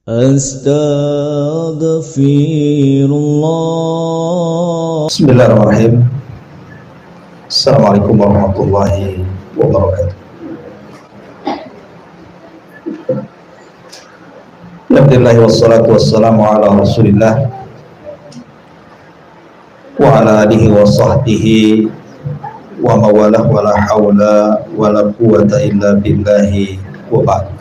Astaghfirullah. Bismillahirrahmanirrahim. Assalamualaikum warahmatullahi wabarakatuh. Alhamdulillah wassalatu wassalamu ala rasulillah wa ala alihi wa sahbihi wa mawalah wa la hawla wa la quwata illa billahi wa ba'd.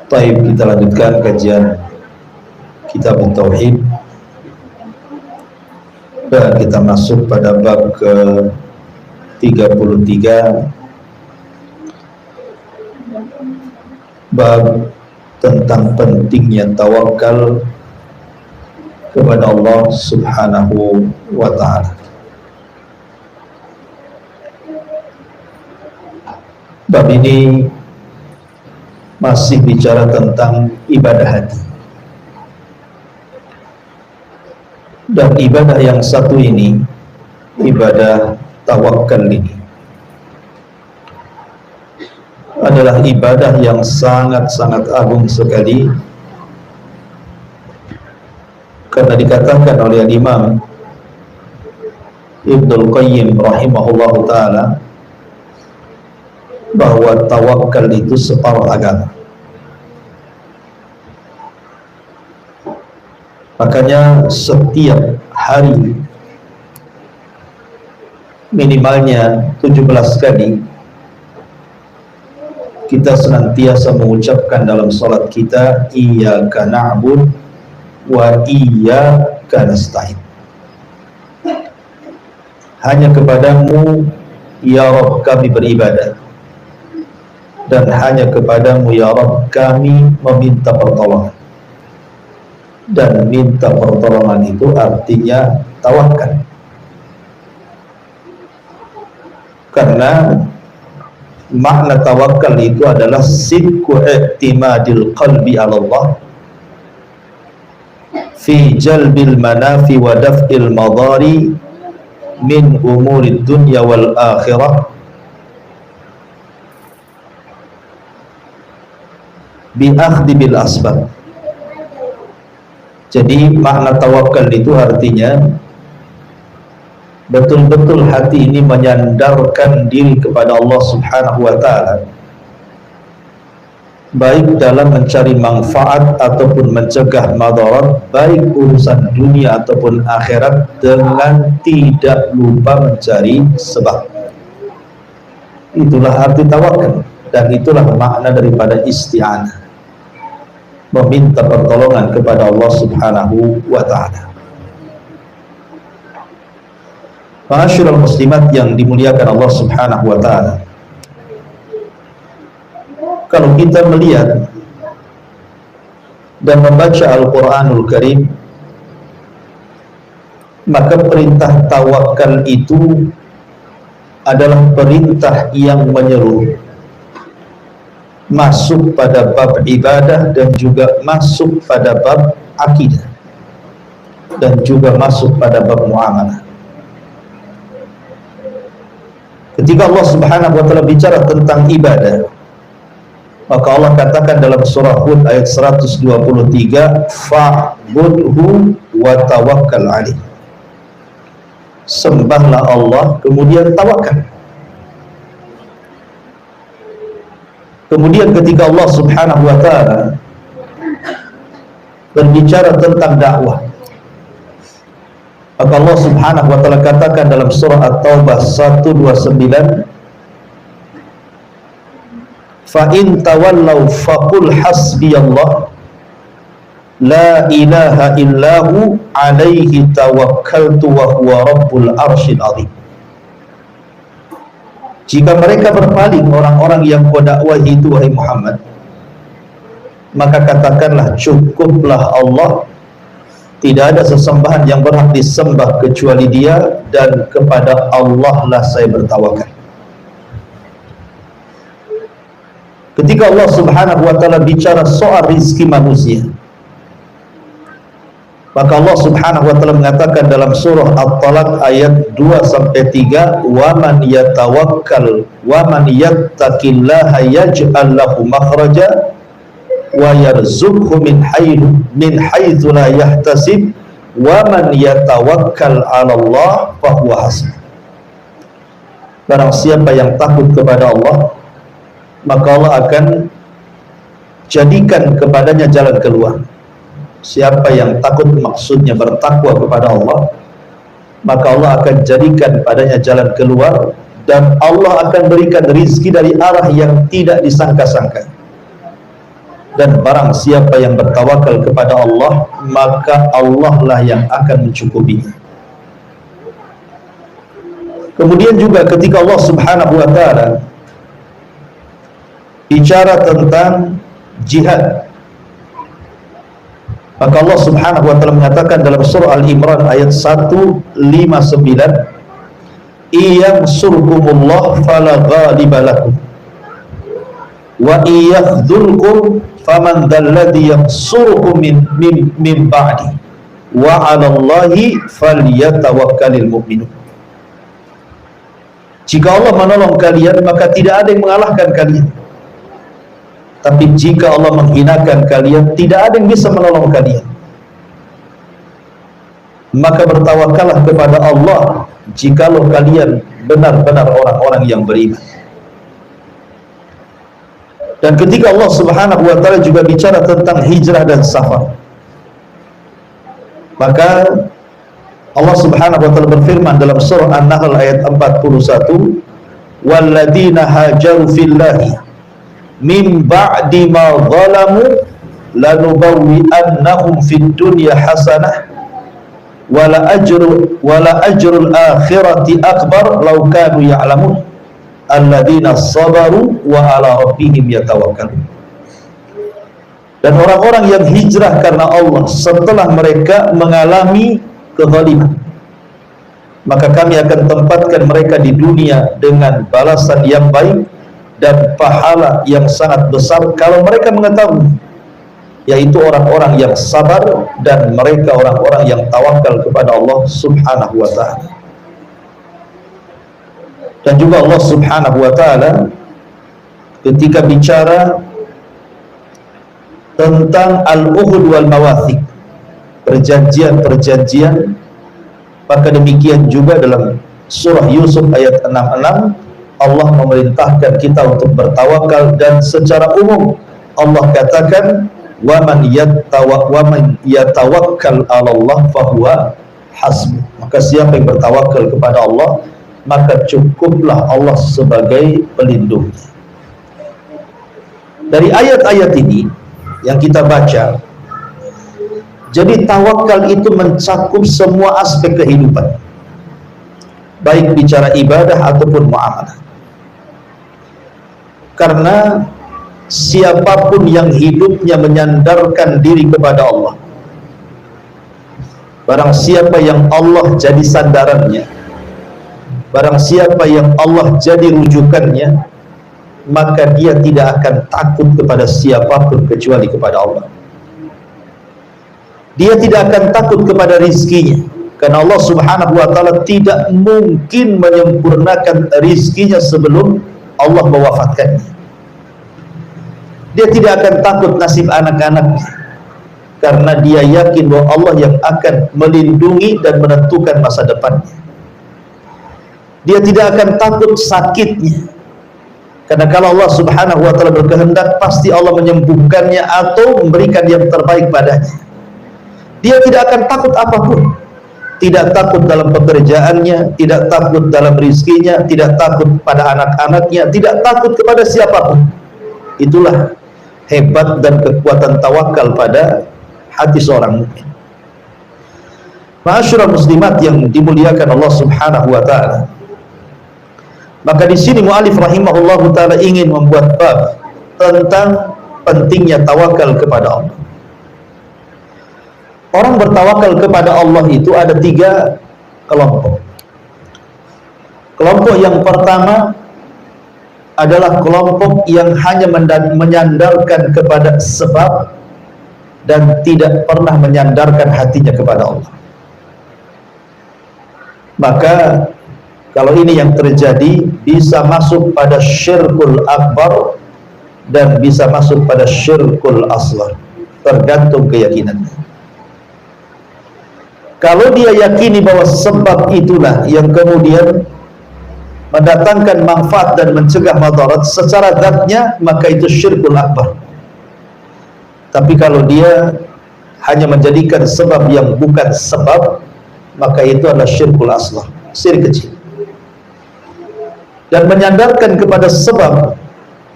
Baik, kita lanjutkan kajian Kitab Tauhid dan kita masuk pada bab ke-33, bab tentang pentingnya tawakal kepada Allah Subhanahu wa ta'ala. Bab ini masih bicara tentang ibadah hati. Dan ibadah yang satu ini, ibadah tawakal ini, adalah ibadah yang sangat-sangat agung sekali, karena dikatakan oleh Imam Ibnul Qayyim rahimahullahu ta'ala bahwa tawakal itu separuh agama. Makanya setiap hari minimalnya 17 kali kita senantiasa mengucapkan dalam salat kita, iyyaka na'budu wa iyyaka nasta'in. Hanya kepadamu ya Rabb kami beribadah, dan hanya kepadamu ya Rabb kami meminta pertolongan. Dan minta pertolongan itu artinya tawakal, karena makna tawakal itu adalah sidqu i'timadil qalbi ala Allah fi jalbil manafi wa daf'il madari min umurid dunya wal akhirah bi akhdi bil asbab. Jadi makna tawakal itu artinya betul-betul hati ini menyandarkan diri kepada Allah Subhanahu wa ta'ala, baik dalam mencari manfaat ataupun mencegah madarat, baik urusan dunia ataupun akhirat, dengan tidak lupa mencari sebab. Itulah arti tawakal, dan itulah makna daripada isti'anah, meminta pertolongan kepada Allah Subhanahu wa ta'ala. Ma'asyiral muslimat yang dimuliakan Allah Subhanahu wa ta'ala, kalau kita melihat dan membaca Al-Quranul Karim, maka perintah tawakal itu adalah perintah yang menyeluruh, masuk pada bab ibadah dan juga masuk pada bab akidah dan juga masuk pada bab muamalah. Ketika Allah Subhanahu wa ta'ala bicara tentang ibadah, maka Allah katakan dalam surah Hud ayat 123, fa'budhu wa tawakkal alaih. Sembahlah Allah, kemudian tawakal. Kemudian ketika Allah Subhanahu wa ta'ala berbicara tentang dakwah, maka Allah Subhanahu wa ta'ala katakan dalam surah At-Taubah 129, fa in tawallaw faqul hasbiyallah la ilaha illahu alaihi tawakkaltu wa huwa rabbul arsyil azim. Jika mereka berpaling, orang-orang yang kau dakwahi itu wahai Muhammad, maka katakanlah cukuplah Allah, tidak ada sesembahan yang berhak disembah kecuali Dia, dan kepada Allah lah saya bertawakal. Ketika Allah Subhanahu wa ta'ala bicara soal rizki manusia, Maka Allah Subhanahu wa taala mengatakan dalam surah At-Talaq ayat 2 sampai 3, "Wa man yatawakkal wa man yattaqillaha yaj'al lahu makhraja wa yarzuqhu min haitsu la yahtasib wa man yatawakkal 'ala Allah fa huwa hasbuh." Barang siapa yang takut kepada Allah, maka Allah akan jadikan kepadanya jalan keluar. Siapa yang takut maksudnya bertakwa kepada Allah, maka Allah akan jadikan padanya jalan keluar, dan Allah akan berikan rizki dari arah yang tidak disangka-sangka. Dan barang siapa yang bertawakal kepada Allah, maka Allah lah yang akan mencukupinya. Kemudian juga ketika Allah Subhanahu wa taala bicara tentang jihad, maka Allah Subhanahu wa taala mengatakan dalam surah Al-Imran ayat 159, "Iyyansurkumullah fala ghaliba lakum wa iyakhdzulkum faman dzalladzi yansurukum min ba'di wa 'alallahi falyatawakkalul mu'minun." Jika Allah menolong kalian, maka tidak ada yang mengalahkan kalian. Tapi jika Allah menghinakan kalian, tidak ada yang bisa menolong kalian. Maka bertawakallah kepada Allah jikalau kalian benar-benar orang-orang yang beriman. Dan ketika Allah Subhanahu wa taala juga bicara tentang hijrah dan safar, maka Allah Subhanahu wa taala berfirman dalam surah An-Nahl ayat 41, "Walladzina hajaru fillahi min ba'di ma zalamu lanubawwi'annahum fid dunya hasanah wala ajrul akhirati akbar law kanu ya'lamun alladzina sabaru wa ala rabbihim yatawakkalun." Dan orang-orang yang hijrah karena Allah setelah mereka mengalami kezaliman, maka kami akan tempatkan mereka di dunia dengan balasan yang baik dan pahala yang sangat besar kalau mereka mengetahui, yaitu orang-orang yang sabar dan mereka orang-orang yang tawakal kepada Allah Subhanahu wa taala. Dan juga Allah Subhanahu wa taala ketika bicara tentang al-uhud wal mawathiq, perjanjian-perjanjian, maka demikian juga dalam surah Yusuf ayat 66 Allah memerintahkan kita untuk bertawakal, dan secara umum Allah katakan wa man yatawakkal 'ala Allah fahuwa hasbuh. Maka siapa yang bertawakal kepada Allah, maka cukuplah Allah sebagai pelindung. Dari ayat-ayat ini yang kita baca, jadi tawakal itu mencakup semua aspek kehidupan, baik bicara ibadah ataupun muamalah. Karena siapapun yang hidupnya menyandarkan diri kepada Allah, barang siapa yang Allah jadi sandarannya, barang siapa yang Allah jadi rujukannya, maka dia tidak akan takut kepada siapapun kecuali kepada Allah. Dia tidak akan takut kepada rizkinya, karena Allah Subhanahu wa taala tidak mungkin menyempurnakan rizkinya sebelum Allah mewafatkannya. Dia tidak akan takut nasib anak-anaknya, karena dia yakin bahwa Allah yang akan melindungi dan menentukan masa depannya. Dia tidak akan takut sakitnya, karena kalau Allah Subhanahu wa taala berkehendak, pasti Allah menyembuhkannya atau memberikan yang terbaik padanya. Dia tidak akan takut apapun. Tidak takut dalam pekerjaannya, tidak takut dalam rizkinya, tidak takut pada anak-anaknya, tidak takut kepada siapapun. Itulah hebat dan kekuatan tawakal pada hati seorang mukmin. Ma'asyiral muslimat yang dimuliakan Allah Subhanahu wa taala. Maka di sini mu'alif rahimahullahu taala ingin membuat bab tentang pentingnya tawakal kepada Allah. Orang bertawakal kepada Allah itu ada 3 kelompok. Kelompok yang pertama adalah kelompok yang hanya menyandarkan kepada sebab dan tidak pernah menyandarkan hatinya kepada Allah. Maka kalau ini yang terjadi, bisa masuk pada syirkul akbar dan bisa masuk pada syirkul asghar, tergantung keyakinannya. Kalau dia yakini bahwa sebab itulah yang kemudian mendatangkan manfaat dan mencegah madarat secara zatnya, maka itu syirkul akbar. Tapi kalau dia hanya menjadikan sebab yang bukan sebab, maka itu adalah syirkul asghar, syirik kecil. Dan menyandarkan kepada sebab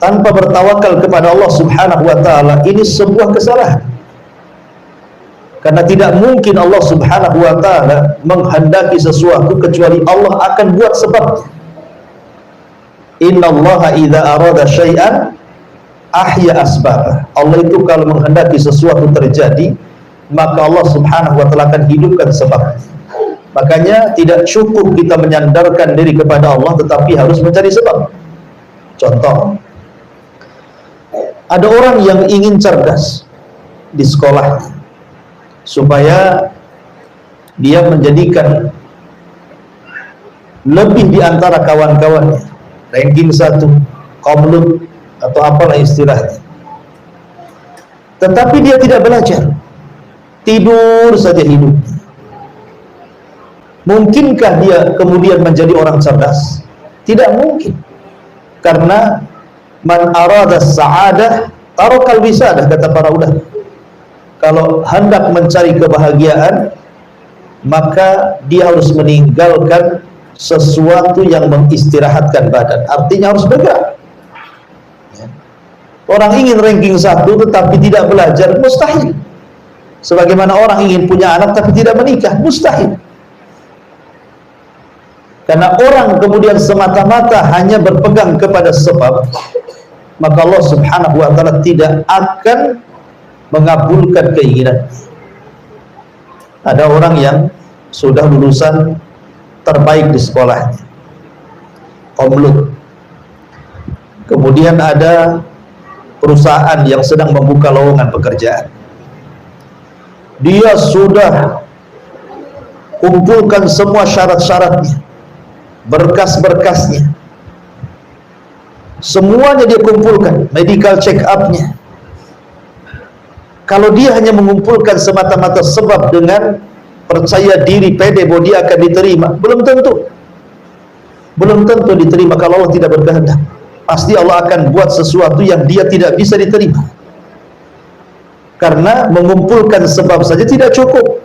tanpa bertawakal kepada Allah Subhanahu wa taala, ini sebuah kesalahan. Karena tidak mungkin Allah Subhanahu wa taala menghendaki sesuatu kecuali Allah akan buat sebabnya. Innallaha idza arada syai'an ahya asbabah. Allah itu kalau menghendaki sesuatu terjadi, maka Allah Subhanahu wa taala akan hidupkan sebab. Makanya tidak cukup kita menyandarkan diri kepada Allah, tetapi harus mencari sebab. Contoh, ada orang yang ingin cerdas di sekolah supaya dia menjadikan lebih di antara kawan-kawannya, ranking 1, komlut atau apalah istilahnya. Tetapi dia tidak belajar, tidur saja hidup. Mungkinkah dia kemudian menjadi orang cerdas? Tidak mungkin. Karena man arada sa'adah tarakal wisadah, kata para ulama. Kalau hendak mencari kebahagiaan, maka dia harus meninggalkan sesuatu yang mengistirahatkan badan. Artinya harus bergerak. Orang ingin ranking 1 tetapi tidak belajar, mustahil. Sebagaimana orang ingin punya anak tapi tidak menikah, mustahil. Karena orang kemudian semata-mata hanya berpegang kepada sebab, maka Allah Subhanahu wa taala tidak akan mengabulkan keinginan. Ada orang yang sudah lulusan terbaik di sekolahnya, komlut. Kemudian ada perusahaan yang sedang membuka lowongan pekerjaan. Dia sudah kumpulkan semua syarat-syaratnya, berkas-berkasnya, semuanya dia kumpulkan, medical check up-nya. Kalau dia hanya mengumpulkan semata-mata sebab dengan percaya diri, pede bahwa dia akan diterima, belum tentu diterima. Kalau Allah tidak berkehendak, pasti Allah akan buat sesuatu yang dia tidak bisa diterima. Karena mengumpulkan sebab saja tidak cukup,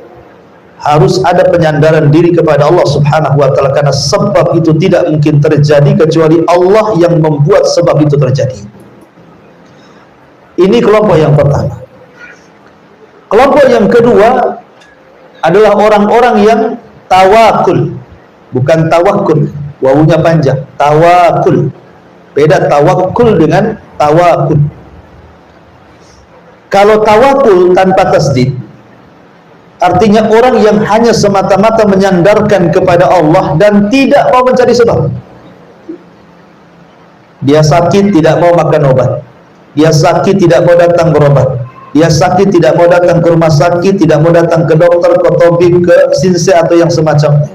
harus ada penyandaran diri kepada Allah Subhanahu wa taala, karena sebab itu tidak mungkin terjadi kecuali Allah yang membuat sebab itu terjadi. Ini kelompok yang pertama. Kelompok yang kedua adalah orang-orang yang tawakul, bukan tawakul, wawunya panjang, tawakul. Beda tawakul dengan tawakul. Kalau tawakul tanpa tasdid, artinya orang yang hanya semata-mata menyandarkan kepada Allah dan tidak mau mencari sebab. Dia sakit tidak mau makan obat, dia sakit tidak mau datang berobat, dia sakit tidak mau datang ke rumah sakit, tidak mau datang ke dokter, ke tabib, ke sinse atau yang semacamnya.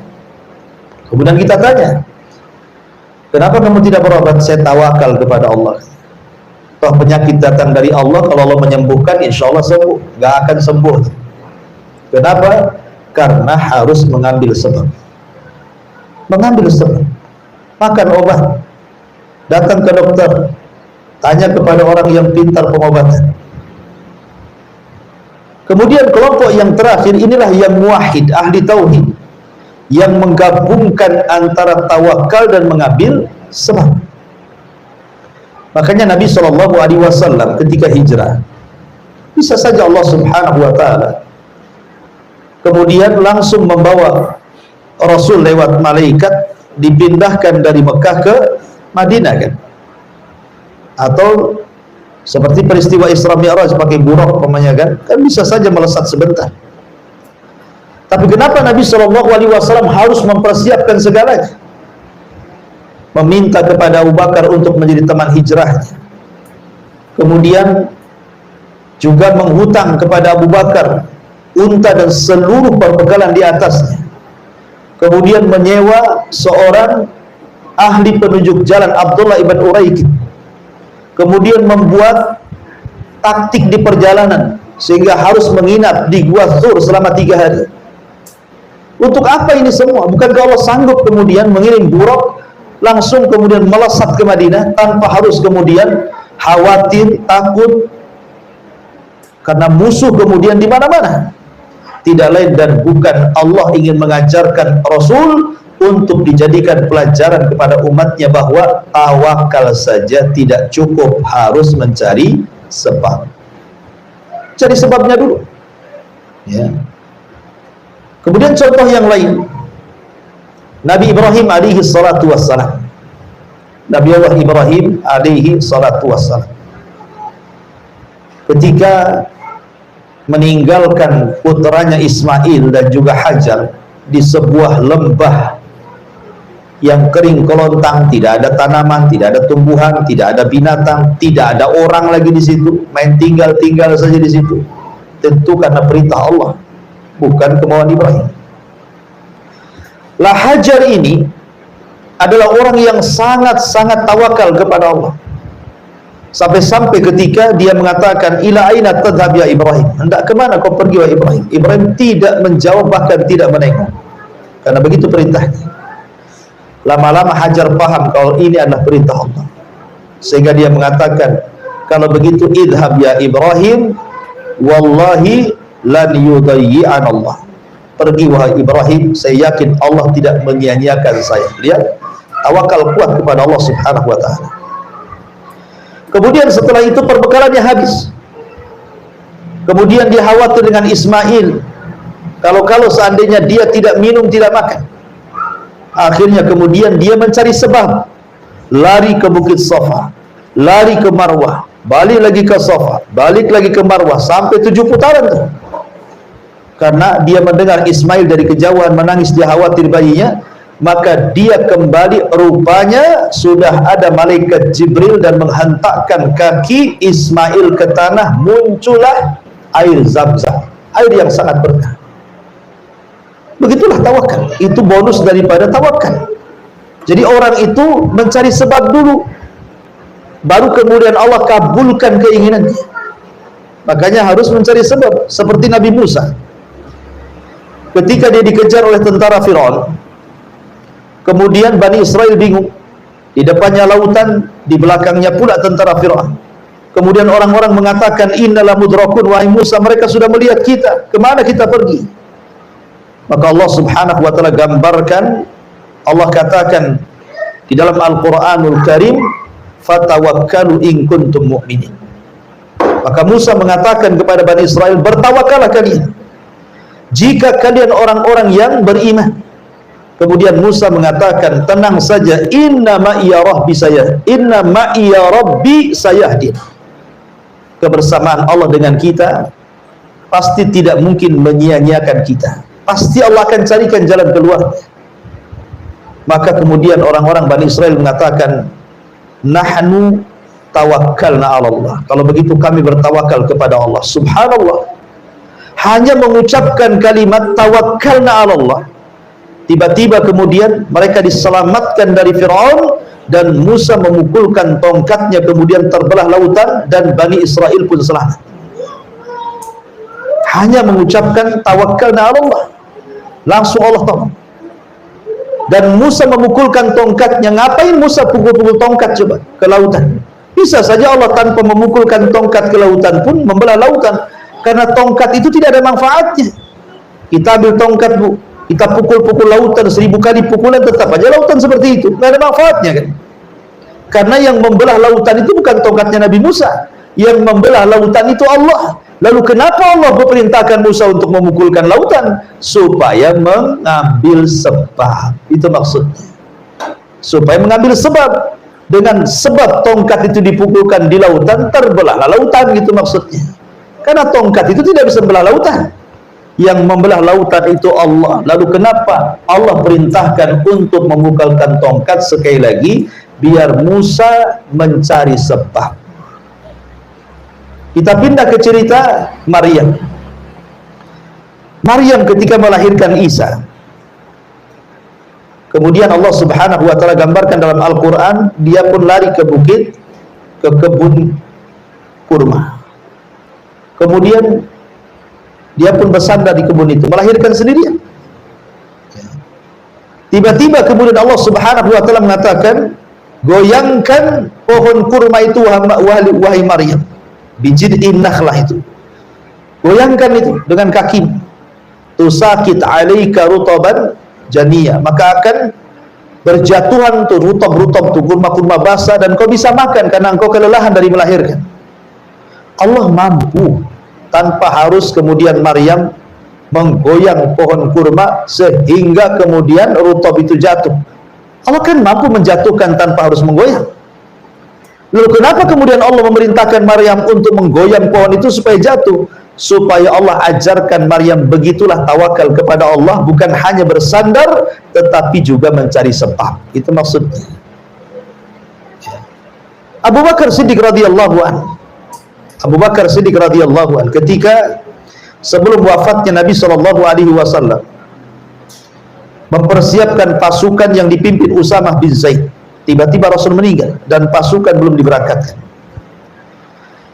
Kemudian kita tanya, kenapa kamu tidak berobat? Saya tawakal kepada Allah. Toh penyakit datang dari Allah, kalau Allah menyembuhkan insya Allah sembuh. Gak akan sembuh. Kenapa? Karena harus mengambil sebab. Mengambil sebab. Makan obat, datang ke dokter, tanya kepada orang yang pintar pengobatan. Kemudian kelompok yang terakhir, inilah yang muwahhid, ahli tauhid, yang menggabungkan antara tawakal dan mengambil sebab. Makanya Nabi SAW ketika hijrah, bisa saja Allah Subhanahu wa taala kemudian langsung membawa Rasul lewat malaikat, dipindahkan dari Mekah ke Madinah, kan? Atau seperti peristiwa Isra Mi'raj pakai buraq namanya, kan bisa saja melesat sebentar. Tapi kenapa Nabi SAW harus mempersiapkan segalanya? Meminta kepada Abu Bakar untuk menjadi teman hijrahnya. Kemudian juga menghutang kepada Abu Bakar unta dan seluruh perbekalan di atasnya, kemudian menyewa seorang ahli penunjuk jalan, Abdullah ibn Uraikid, kemudian membuat taktik di perjalanan sehingga harus menginap di Gua Thur selama 3 hari. Untuk apa ini semua? Bukankah Allah sanggup kemudian mengirim buruk langsung kemudian melesat ke Madinah tanpa harus kemudian khawatir, takut karena musuh kemudian di mana-mana? Tidak lain dan bukan Allah ingin mengajarkan Rasul untuk dijadikan pelajaran kepada umatnya bahwa tawakal saja tidak cukup, harus mencari sebab. Cari sebabnya dulu. Ya. Kemudian contoh yang lain, Nabi Ibrahim alaihi salatu wassalam. Nabi Allah Ibrahim alaihi salatu wassalam, ketika meninggalkan putranya Ismail dan juga Hajar di sebuah lembah yang kering kelontang, tidak ada tanaman, tidak ada tumbuhan, tidak ada binatang, tidak ada orang lagi di situ, main tinggal saja di situ. Tentu karena perintah Allah, bukan kemauan Ibrahim. Lah Hajar ini adalah orang yang sangat-sangat tawakal kepada Allah. Sampai-sampai ketika dia mengatakan, ila aina tadhhab ya Ibrahim, hendak kemana kau pergi wahai Ibrahim? Ibrahim tidak menjawab, bahkan tidak menengok, karena begitu perintahnya. Lama-lama Hajar paham kalau ini adalah perintah Allah, sehingga dia mengatakan, kalau begitu idhab ya Ibrahim, wallahi lan yudayyi'an Allah. Pergi wahai Ibrahim, saya yakin Allah tidak menyia-nyiakan saya. Lihat, tawakal kuat kepada Allah subhanahu wa ta'ala. Kemudian setelah itu perbekalannya habis. Kemudian dia khawatir dengan Ismail. Kalau seandainya dia tidak minum, tidak makan. Akhirnya kemudian dia mencari sebab. Lari ke Bukit Safa, lari ke Marwah, balik lagi ke Safa, balik lagi ke Marwah, sampai 7 putaran tuh. Karena dia mendengar Ismail dari kejauhan menangis, dia khawatir bayinya. Maka dia kembali, rupanya sudah ada malaikat Jibril dan menghentakkan kaki Ismail ke tanah, muncullah air Zam-Zam, air yang sangat berkah. Begitulah tawakal, itu bonus daripada tawakal. Jadi orang itu mencari sebab dulu, baru kemudian Allah kabulkan keinginannya. Makanya harus mencari sebab. Seperti Nabi Musa, ketika dia dikejar oleh tentara Firaun, kemudian Bani Israel bingung, di depannya lautan, di belakangnya pula tentara Firaun. Kemudian orang-orang mengatakan, innalah mudrakun, wahai Musa, mereka sudah melihat kita, kemana kita pergi? Maka Allah subhanahu wa ta'ala gambarkan, Allah katakan di dalam Al-Quranul Karim, fatawakkalu in kuntum mu'minin. Maka Musa mengatakan kepada Bani Israel, bertawakallah kalian jika kalian orang-orang yang beriman. Kemudian Musa mengatakan, tenang saja, inna ma'iya rabbi sayahdin. Kebersamaan Allah dengan kita pasti tidak mungkin menyia-nyiakan kita. Pasti Allah akan carikan jalan keluar. Maka kemudian orang-orang Bani Israel mengatakan, nahnu tawakkalna 'ala Allah. Kalau begitu kami bertawakal kepada Allah. Subhanallah. Hanya mengucapkan kalimat tawakkalna 'ala Allah, tiba-tiba kemudian mereka diselamatkan dari Firaun, dan Musa memukulkan tongkatnya, kemudian terbelah lautan, dan Bani Israel pun selamat. Hanya mengucapkan tawakkalna 'ala Allah, langsung Allah tolong. Dan Musa memukulkan tongkatnya. Ngapain Musa pukul-pukul tongkat coba ke lautan? Bisa saja Allah tanpa memukulkan tongkat ke lautan pun membelah lautan, karena tongkat itu tidak ada manfaatnya. Kita ambil tongkat, Bu, kita pukul-pukul lautan 1000 kali pukulan, tetap aja lautan seperti itu, tidak ada manfaatnya kan? Karena yang membelah lautan itu bukan tongkatnya Nabi Musa, yang membelah lautan itu Allah. Lalu kenapa Allah memerintahkan Musa untuk memukulkan lautan? Supaya mengambil sebab. Itu maksudnya, supaya mengambil sebab. Dengan sebab tongkat itu dipukulkan di lautan, terbelahlah lautan, gitu maksudnya. Karena tongkat itu tidak bisa membelah lautan. Yang membelah lautan itu Allah. Lalu kenapa Allah perintahkan untuk memukulkan tongkat? Sekali lagi, biar Musa mencari sebab. Kita pindah ke cerita Maryam. Maryam ketika melahirkan Isa, kemudian Allah Subhanahu wa taala gambarkan dalam Al-Qur'an, dia pun lari ke bukit, ke kebun kurma. Kemudian dia pun bersandar di kebun itu, melahirkan sendirian. Tiba-tiba kemudian Allah Subhanahu wa taala mengatakan, goyangkan pohon kurma itu wahai Maryam, bijid'in nakhlah itu. Goyangkan itu dengan kaki. Tusakit 'alaika rutaban janiyah, maka akan berjatuhan tuh rutab-rutab tuh kurma-kurma basah dan kau bisa makan karena engkau kelelahan dari melahirkan. Allah mampu tanpa harus kemudian Maryam menggoyang pohon kurma sehingga kemudian rutab itu jatuh. Allah kan mampu menjatuhkan tanpa harus menggoyang. Lalu kenapa kemudian Allah memerintahkan Maryam untuk menggoyang pohon itu supaya jatuh? Supaya Allah ajarkan Maryam begitulah tawakal kepada Allah, bukan hanya bersandar tetapi juga mencari sebab. Itu maksudnya. Abu Bakar Siddiq radhiyallahu anhu. Abu Bakar Siddiq radhiyallahu anhu ketika sebelum wafatnya Nabi SAW mempersiapkan pasukan yang dipimpin Usamah bin Zaid. Tiba-tiba Rasul meninggal dan pasukan belum diberangkatkan.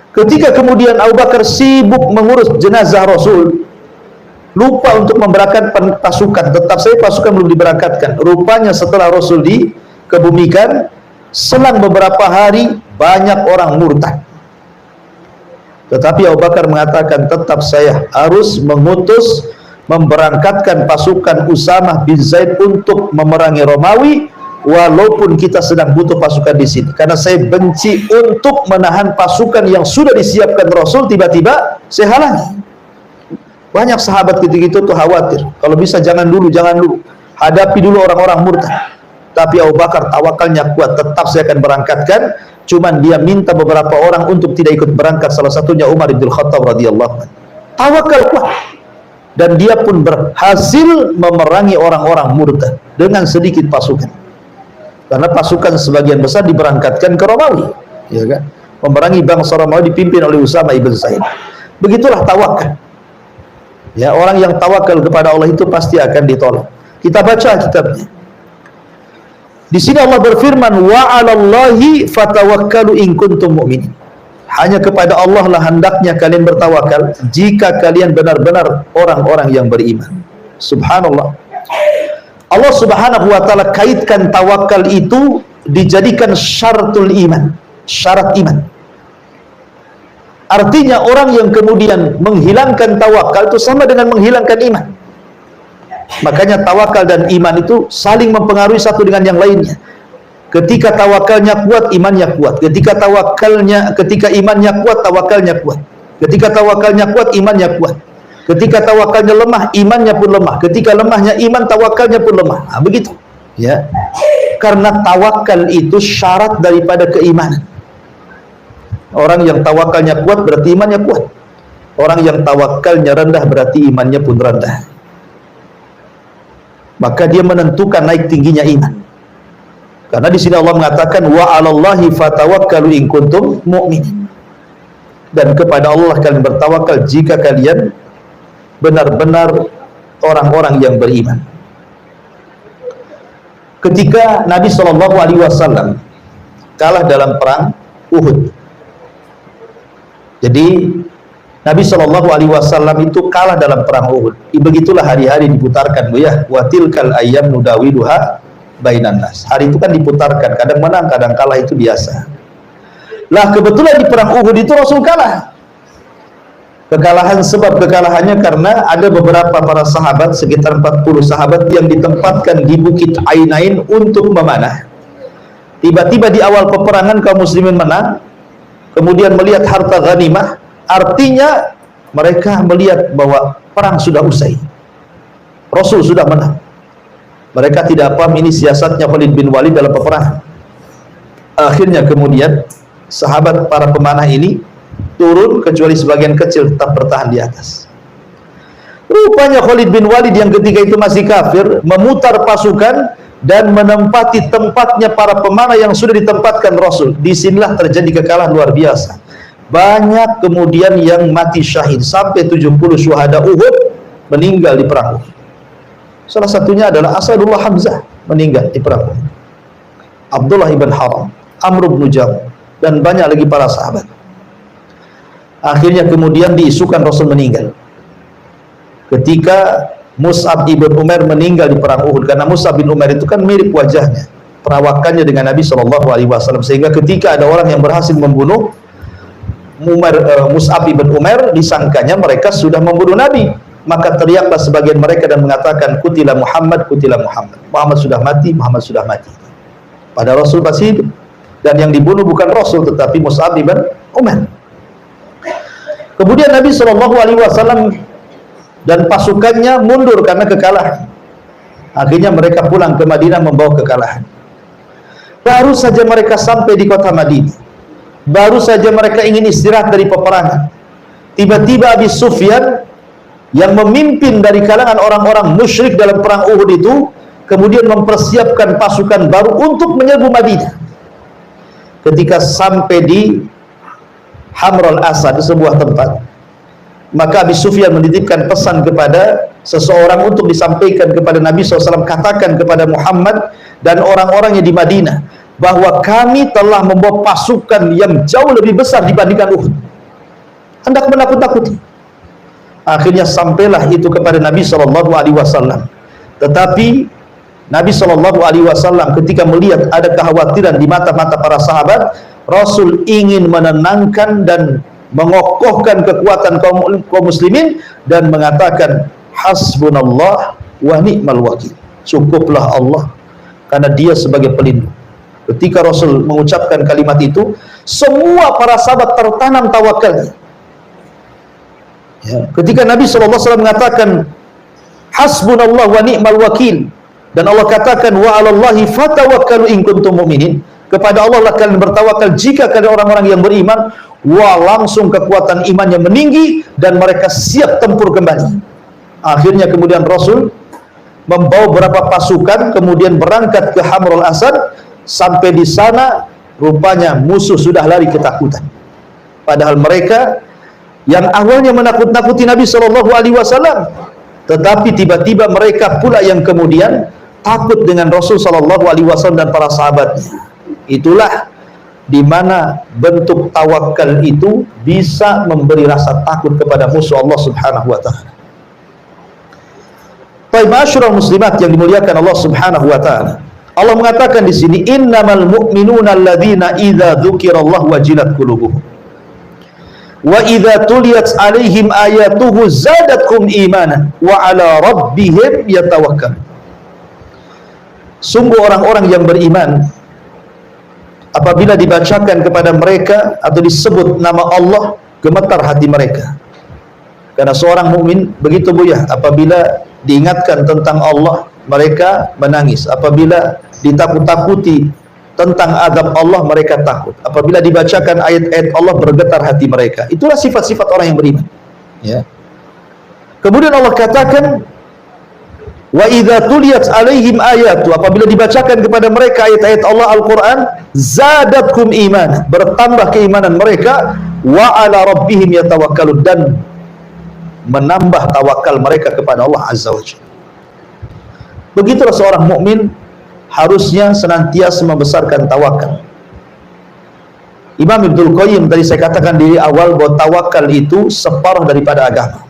Ketika kemudian Abu Bakar sibuk mengurus jenazah Rasul, lupa untuk memberangkatkan pasukan, tetap saja pasukan belum diberangkatkan. Rupanya setelah Rasul dikebumikan, selang beberapa hari banyak orang murtad. Tetapi Abu Bakar mengatakan, tetap saya harus mengutus memberangkatkan pasukan Usamah bin Zaid untuk memerangi Romawi, walaupun kita sedang butuh pasukan di sini, karena saya benci untuk menahan pasukan yang sudah disiapkan Rasul, tiba-tiba saya halangi. Banyak sahabat ketika itu tuh khawatir, kalau bisa jangan dulu, hadapi dulu orang-orang murtad. Tapi Abu Bakar tawakalnya kuat, tetap saya akan berangkatkan. Cuman dia minta beberapa orang untuk tidak ikut berangkat, salah satunya Umar bin Khattab radhiyallahu anhu. Tawakal kuat, dan dia pun berhasil memerangi orang-orang murtad dengan sedikit pasukan. Karena pasukan sebagian besar diberangkatkan ke Romawi, ya kan? Memerangi bangsa Romawi dipimpin oleh Usamah ibn Zaid. Begitulah tawakal. Ya, orang yang tawakal kepada Allah itu pasti akan ditolong. Kita baca kitabnya. Di sini Allah berfirman, wa 'alallahi fatawakkalu in kuntum mu'minin. Hanya kepada Allah lah hendaknya kalian bertawakal jika kalian benar-benar orang-orang yang beriman. Subhanallah. Allah Subhanahu wa taala kaitkan tawakal itu dijadikan syaratul iman, syarat iman. Artinya orang yang kemudian menghilangkan tawakal itu sama dengan menghilangkan iman. Makanya tawakal dan iman itu saling mempengaruhi satu dengan yang lainnya. Ketika tawakalnya kuat, imannya kuat. Ketika imannya kuat, tawakalnya kuat. Ketika tawakalnya kuat, imannya kuat. Ketika tawakalnya lemah, imannya pun lemah. Ketika lemahnya iman, tawakalnya pun lemah. Nah, begitu. Ya. Karena tawakal itu syarat daripada keimanan. Orang yang tawakalnya kuat berarti imannya kuat. Orang yang tawakalnya rendah berarti imannya pun rendah. Maka dia menentukan naik tingginya iman. Karena di sini Allah mengatakan wa 'alallahi fatawakkalu in kuntum mu'minin. Dan kepada Allah kalian bertawakal jika kalian benar-benar orang-orang yang beriman. Ketika Nabi SAW kalah dalam perang Uhud, jadi Nabi SAW itu kalah dalam perang Uhud. Begitulah hari-hari diputarkan, Bu ya. Wa tilkal ayyam nudawiluha bainan nas. Hari itu kan diputarkan, kadang menang, kadang kalah, itu biasa. Lah kebetulan di perang Uhud itu Rasul kalah. Kekalahan, sebab kekalahannya karena ada beberapa para sahabat, sekitar 40 sahabat yang ditempatkan di Bukit Ainain untuk memanah. Tiba-tiba di awal peperangan kaum muslimin menang, kemudian melihat harta ghanimah, artinya mereka melihat bahwa perang sudah usai, Rasul sudah menang. Mereka tidak paham ini siasatnya Khalid bin Walid dalam peperangan. Akhirnya kemudian sahabat para pemanah ini turun, kecuali sebagian kecil tetap bertahan di atas. Rupanya Khalid bin Walid yang ketika itu masih kafir memutar pasukan dan menempati tempatnya para pemanah yang sudah ditempatkan Rasul. Disinilah terjadi kekalahan luar biasa. banyak kemudian yang mati syahid, sampai 70 syuhada Uhud meninggal di perang Uhud. Salah satunya adalah Asadullah Hamzah, meninggal di perang Uhud. Abdullah ibn Haram, Amr bin Jam, dan banyak lagi para sahabat. Akhirnya kemudian diisukan Rasul meninggal ketika Mus'ab ibn Umair meninggal di perang Uhud, karena Mus'ab bin Umair itu kan mirip wajahnya, perawakannya dengan Nabi SAW, sehingga ketika ada orang yang berhasil membunuh Mus'ab ibn Umair, disangkanya mereka sudah membunuh Nabi, maka teriaklah sebagian mereka dan mengatakan, kutila Muhammad, kutila Muhammad, Muhammad sudah mati, Muhammad sudah mati. Padahal Rasul masih hidup, dan yang dibunuh bukan Rasul tetapi Mus'ab ibn Umair. Kemudian Nabi SAW dan pasukannya mundur karena kekalahan. Akhirnya mereka pulang ke Madinah membawa kekalahan. Baru saja mereka sampai di kota Madinah, baru saja mereka ingin istirahat dari peperangan, tiba-tiba Abi Sufyan yang memimpin dari kalangan orang-orang musyrik dalam perang Uhud itu kemudian mempersiapkan pasukan baru untuk menyerbu Madinah. Ketika sampai di Hamrul Asad, sebuah tempat, maka Abi Sufyan menitipkan pesan kepada seseorang untuk disampaikan kepada Nabi SAW, katakan kepada Muhammad dan orang-orangnya di Madinah bahwa kami telah membawa pasukan yang jauh lebih besar dibandingkan Uhud, hendak menakut-nakuti. Akhirnya sampailah itu kepada Nabi SAW. Tetapi Nabi SAW ketika melihat ada kekhawatiran di mata-mata para sahabat, Rasul ingin menenangkan dan mengokohkan kekuatan kaum muslimin dan mengatakan, hasbunallah wa ni'mal wakil, cukuplah Allah karena dia sebagai pelindung. Ketika Rasul mengucapkan kalimat itu, semua para sahabat tertanam tawakalnya. Ya. Ketika Nabi SAW mengatakan hasbunallah wa ni'mal wakil, dan Allah katakan wa 'alallahi fatawakkalu in kuntum mu'minin, kepada Allah lah kalian bertawakal jika kalian orang-orang yang beriman. Wah, langsung kekuatan imannya meninggi dan mereka siap tempur kembali. Akhirnya kemudian Rasul membawa beberapa pasukan kemudian berangkat ke Hamrul Asad. Sampai di sana rupanya musuh sudah lari ketakutan, padahal mereka yang awalnya menakut-nakuti Nabi SAW, tetapi tiba-tiba mereka pula yang kemudian takut dengan Rasul SAW dan para sahabatnya. Itulah di mana bentuk tawakal itu bisa memberi rasa takut kepada musuh Allah Subhanahu wa taala. Baik, ma'asyiral muslimat yang dimuliakan Allah Subhanahu wa taala. Allah mengatakan di sini, innamal mu'minuna alladzina idza dzukirallahu wajilat qulubuhum wa idza tuliyat 'alaihim ayatuhu zadatkum imanan wa 'ala rabbihim yatawakkalun. Sungguh orang-orang yang beriman, apabila dibacakan kepada mereka atau disebut nama Allah, gemetar hati mereka. Karena seorang mukmin begitu, Bu ya, apabila diingatkan tentang Allah, mereka menangis. Apabila ditakut-takuti tentang azab Allah, mereka takut. Apabila dibacakan ayat-ayat Allah, bergetar hati mereka. Itulah sifat-sifat orang yang beriman. Ya. Kemudian Allah katakan, wa idza tuliyat 'alaihim ayatu, apabila dibacakan kepada mereka ayat-ayat Allah Al-Qur'an, zadatkum iman, bertambah keimanan mereka, wa 'ala rabbihim yatawakkalun, dan menambah tawakal mereka kepada Allah Azza wa Jalla. Begitulah seorang mukmin harusnya senantiasa membesarkan tawakal. Imam Ibnul Qayyim tadi saya katakan di awal bahwa tawakal itu separuh daripada agama.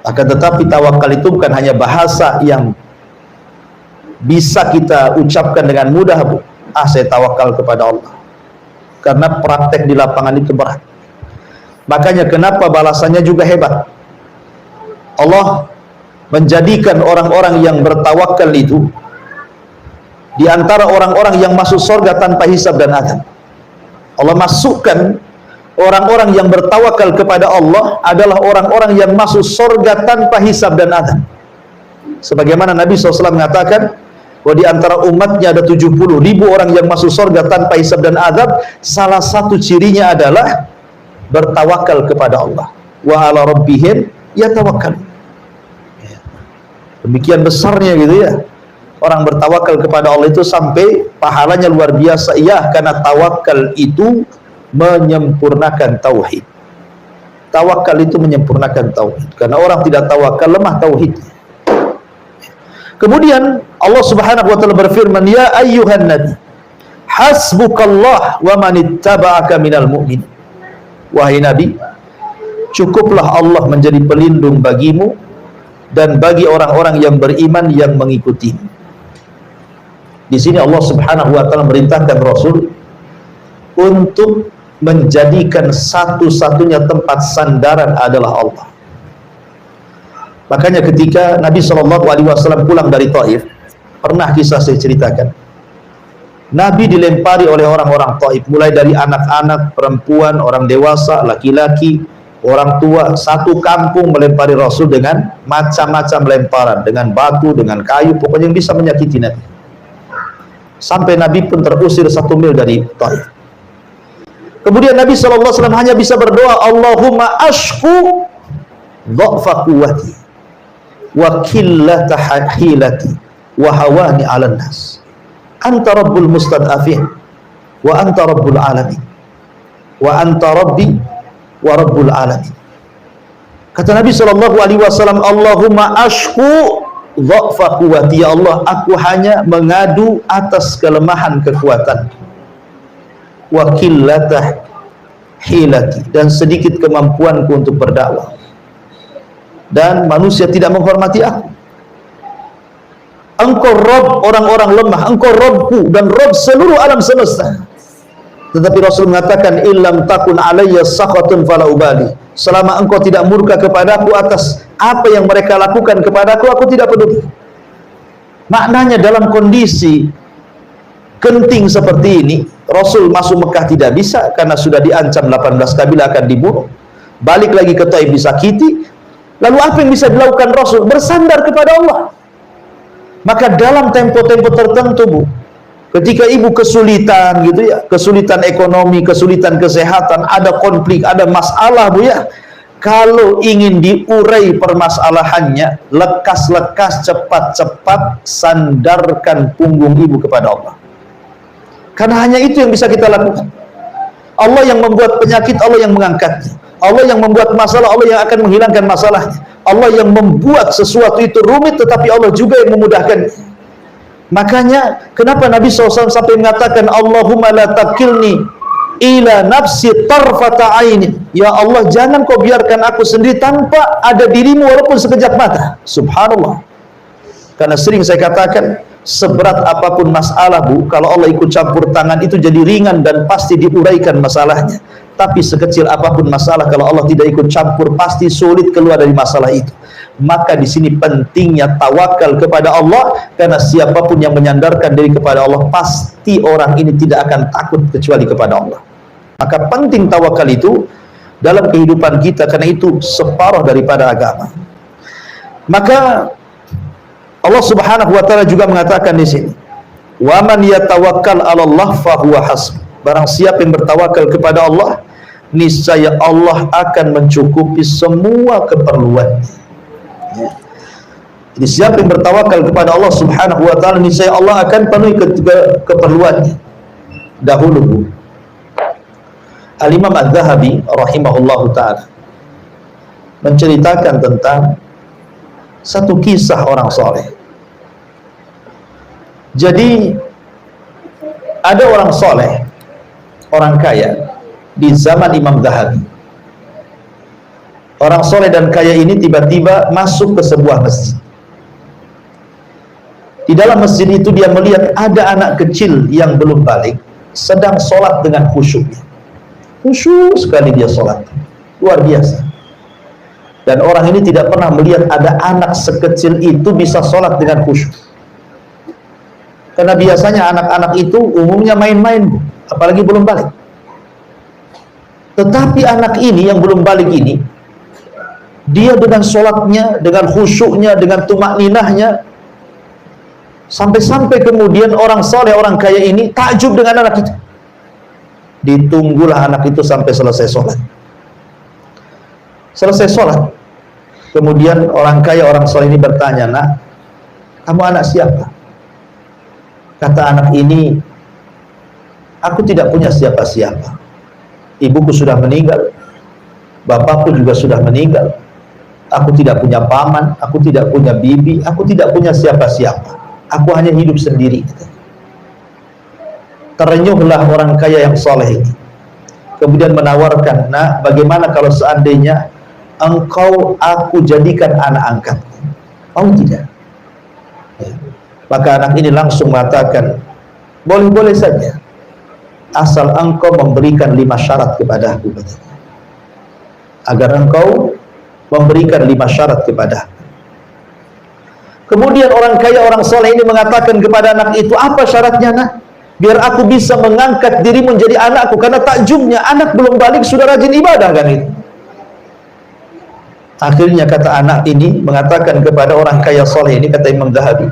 Akan tetapi tawakal itu bukan hanya bahasa yang bisa kita ucapkan dengan mudah, Bu. Saya tawakal kepada Allah. Karena praktek di lapangan itu berat. Makanya kenapa balasannya juga hebat. Allah menjadikan orang-orang yang bertawakal itu di antara orang-orang yang masuk surga tanpa hisab dan azab. Allah masukkan orang-orang yang bertawakal kepada Allah adalah orang-orang yang masuk surga tanpa hisab dan azab. Sebagaimana Nabi SAW mengatakan bahwa di antara umatnya ada 70.000 orang yang masuk surga tanpa hisab dan azab. Salah satu cirinya adalah bertawakal kepada Allah. Wa 'ala rabbihim yatawakkalun. Demikian besarnya gitu ya, orang bertawakal kepada Allah itu sampai pahalanya luar biasa. Ya, karena tawakal itu menyempurnakan tauhid. Tawakal itu menyempurnakan tauhid. Karena orang tidak tawakal, lemah tauhid. Kemudian Allah Subhanahu wa taala berfirman, "Ya ayyuhan nabi, hasbukallah wa man ittaba'aka minal mu'min." Wahai nabi, cukuplah Allah menjadi pelindung bagimu dan bagi orang-orang yang beriman yang mengikutimu. Di sini Allah Subhanahu wa taala merintahkan Rasul untuk menjadikan satu-satunya tempat sandaran adalah Allah. Makanya ketika Nabi SAW pulang dari Taif, pernah kisah saya ceritakan, Nabi dilempari oleh orang-orang Taif, mulai dari anak-anak, perempuan, orang dewasa, laki-laki, orang tua, satu kampung melempari Rasul dengan macam-macam lemparan, dengan batu, dengan kayu, pokoknya yang bisa menyakiti Nabi. Sampai Nabi pun terusir 1 mil dari Taif. Kemudian Nabi SAW hanya bisa berdoa, Allahumma ashku dha'fa quwwati wa qillata hilati wa hawani 'alan nas. Anta rabbul mustad'afin wa anta rabbul alamin wa anta rabbi wa rabbul alamin. Kata Nabi SAW, Allahumma ashku dha'fa quwwati, ya Allah, aku hanya mengadu atas kelemahan kekuatan, wa qillatah hilati, dan sedikit kemampuanku untuk berdakwah, dan manusia tidak menghormati aku. Engkau Rabb orang-orang lemah, engkau Rabbku dan Rabb seluruh alam semesta. Tetapi Rasul mengatakan, illam takun alayya sakhatun fala ubali, selama engkau tidak murka kepadaku atas apa yang mereka lakukan kepadaku, aku tidak peduli. Maknanya dalam kondisi genting seperti ini, Rasul masuk Mekah tidak bisa karena sudah diancam 18 kabilah akan dibunuh. Balik lagi ke Taif disakiti. Lalu apa yang bisa dilakukan Rasul? Bersandar kepada Allah. Maka dalam tempo-tempo tertentu, Bu, ketika ibu kesulitan gitu ya, kesulitan ekonomi, kesulitan kesehatan, ada konflik, ada masalah, Bu ya, kalau ingin diurai permasalahannya, lekas-lekas, cepat-cepat sandarkan punggung ibu kepada Allah. Karena hanya itu yang bisa kita lakukan. Allah yang membuat penyakit, Allah yang mengangkatnya. Allah yang membuat masalah, Allah yang akan menghilangkan masalahnya. Allah yang membuat sesuatu itu rumit, tetapi Allah juga yang memudahkan. Makanya kenapa Nabi SAW sampai mengatakan, Allahumma la takilni ila nafsi tarfata ainin. Ya Allah, jangan kau biarkan aku sendiri tanpa ada dirimu walaupun sekejap mata. Subhanallah. Karena sering saya katakan, seberat apapun masalah, Bu, kalau Allah ikut campur tangan itu jadi ringan dan pasti diuraikan masalahnya. Tapi sekecil apapun masalah, kalau Allah tidak ikut campur, pasti sulit keluar dari masalah itu. Maka di sini pentingnya tawakal kepada Allah, karena siapapun yang menyandarkan diri kepada Allah, pasti orang ini tidak akan takut kecuali kepada Allah. Maka penting tawakal itu dalam kehidupan kita, karena itu separuh daripada agama. Maka Allah Subhanahu wa taala juga mengatakan di sini, "Wa man yatawakkal 'ala Allah fa huwa hasbuh." Barang siapa yang bertawakal kepada Allah, niscaya Allah akan mencukupi semua keperluannya. Ya. Jadi siapa yang bertawakal kepada Allah Subhanahu wa taala, niscaya Allah akan penuhi keperluannya. Dahulu Al-Imam Adz-Dzahabi rahimahullahu taala menceritakan tentang satu kisah orang soleh. Jadi ada orang soleh, orang kaya di zaman Imam Dzahabi. Orang soleh dan kaya ini tiba-tiba masuk ke sebuah masjid. Di dalam masjid itu dia melihat ada anak kecil yang belum balik sedang sholat dengan khusyuk. Khusyuk sekali dia sholat, luar biasa. Dan orang ini tidak pernah melihat ada anak sekecil itu bisa sholat dengan khusyuk. Karena biasanya anak-anak itu umumnya main-main, apalagi belum balik. Tetapi anak ini yang belum balik ini, dia dengan sholatnya, dengan khusyuknya, dengan tumakninahnya, sampai-sampai kemudian orang soleh, orang kaya ini takjub dengan anak itu. Ditunggulah anak itu sampai selesai sholat. Selesai sholat, kemudian orang kaya, orang soleh ini bertanya, "Nak, kamu anak siapa?" Kata anak ini, "Aku tidak punya siapa-siapa. ibuku sudah meninggal, bapakku juga sudah meninggal, aku tidak punya paman, aku tidak punya bibi, aku tidak punya siapa-siapa, aku hanya hidup sendiri. Terenyuhlah orang kaya yang soleh ini, kemudian menawarkan, nak, bagaimana kalau seandainya engkau aku jadikan anak angkat? Oh tidak. Ya. Maka anak ini langsung mengatakan, boleh-boleh saja, asal engkau memberikan 5 syarat kepadaku, katanya. Agar engkau memberikan 5 syarat kepada. Kemudian orang kaya, orang soleh ini mengatakan kepada anak itu, apa syaratnya, nak? Biar aku bisa mengangkat dirimu menjadi anakku. Karena takjubnya, anak belum balik sudah rajin ibadah, kan itu. Akhirnya kata anak ini mengatakan kepada orang kaya soleh ini, kata Imam Zahabi,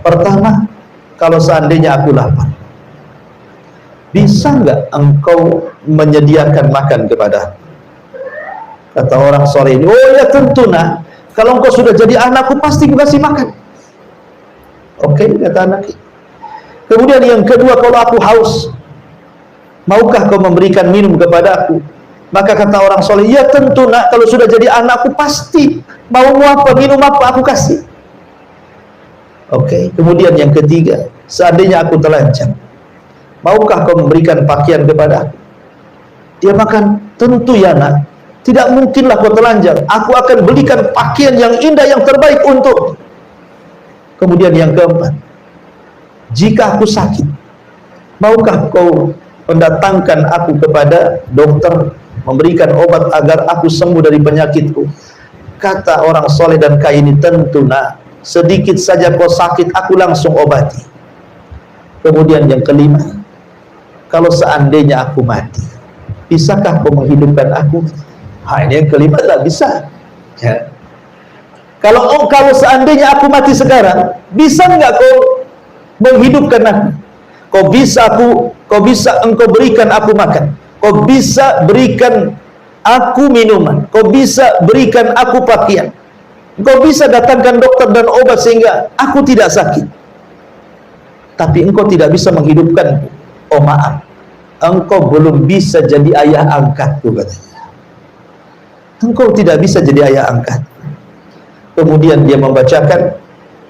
pertama, kalau seandainya aku lapar, bisa nggak engkau menyediakan makan kepada? Kata orang soleh ini, oh ya tentu, nak, kalau engkau sudah jadi anakku pasti aku kasih makan. Oke, kata anak ini. Kemudian yang kedua, kalau aku haus, maukah kau memberikan minum kepada aku? Maka kata orang soleh, ya tentu, nak, kalau sudah jadi anakku pasti mau apa, minum apa aku kasih. Oke. Kemudian yang ketiga, seandainya aku telanjang, maukah kau memberikan pakaian kepada aku? Dia makan, tentu ya, nak, tidak mungkinlah kau telanjang, aku akan belikan pakaian yang indah, yang terbaik untuk. Kemudian yang keempat, jika aku sakit, maukah kau mendatangkan aku kepada dokter, memberikan obat agar aku sembuh dari penyakitku? Kata orang soleh dan kaya ini, tentu, nak, sedikit saja kau sakit aku langsung obati. Kemudian yang kelima, kalau seandainya aku mati, bisakah kau menghidupkan aku? Ini yang kelima, tak bisa ya. Kalau seandainya aku mati sekarang, bisa nggak kau menghidupkan aku? Kau bisa engkau berikan aku makan, kau bisa berikan aku minuman, kau bisa berikan aku pakaian, kau bisa datangkan dokter dan obat sehingga aku tidak sakit. Tapi engkau tidak bisa menghidupkanku. Oh maaf, engkau belum bisa jadi ayah angkatku, katanya. Engkau tidak bisa jadi ayah angkat. Kemudian dia membacakan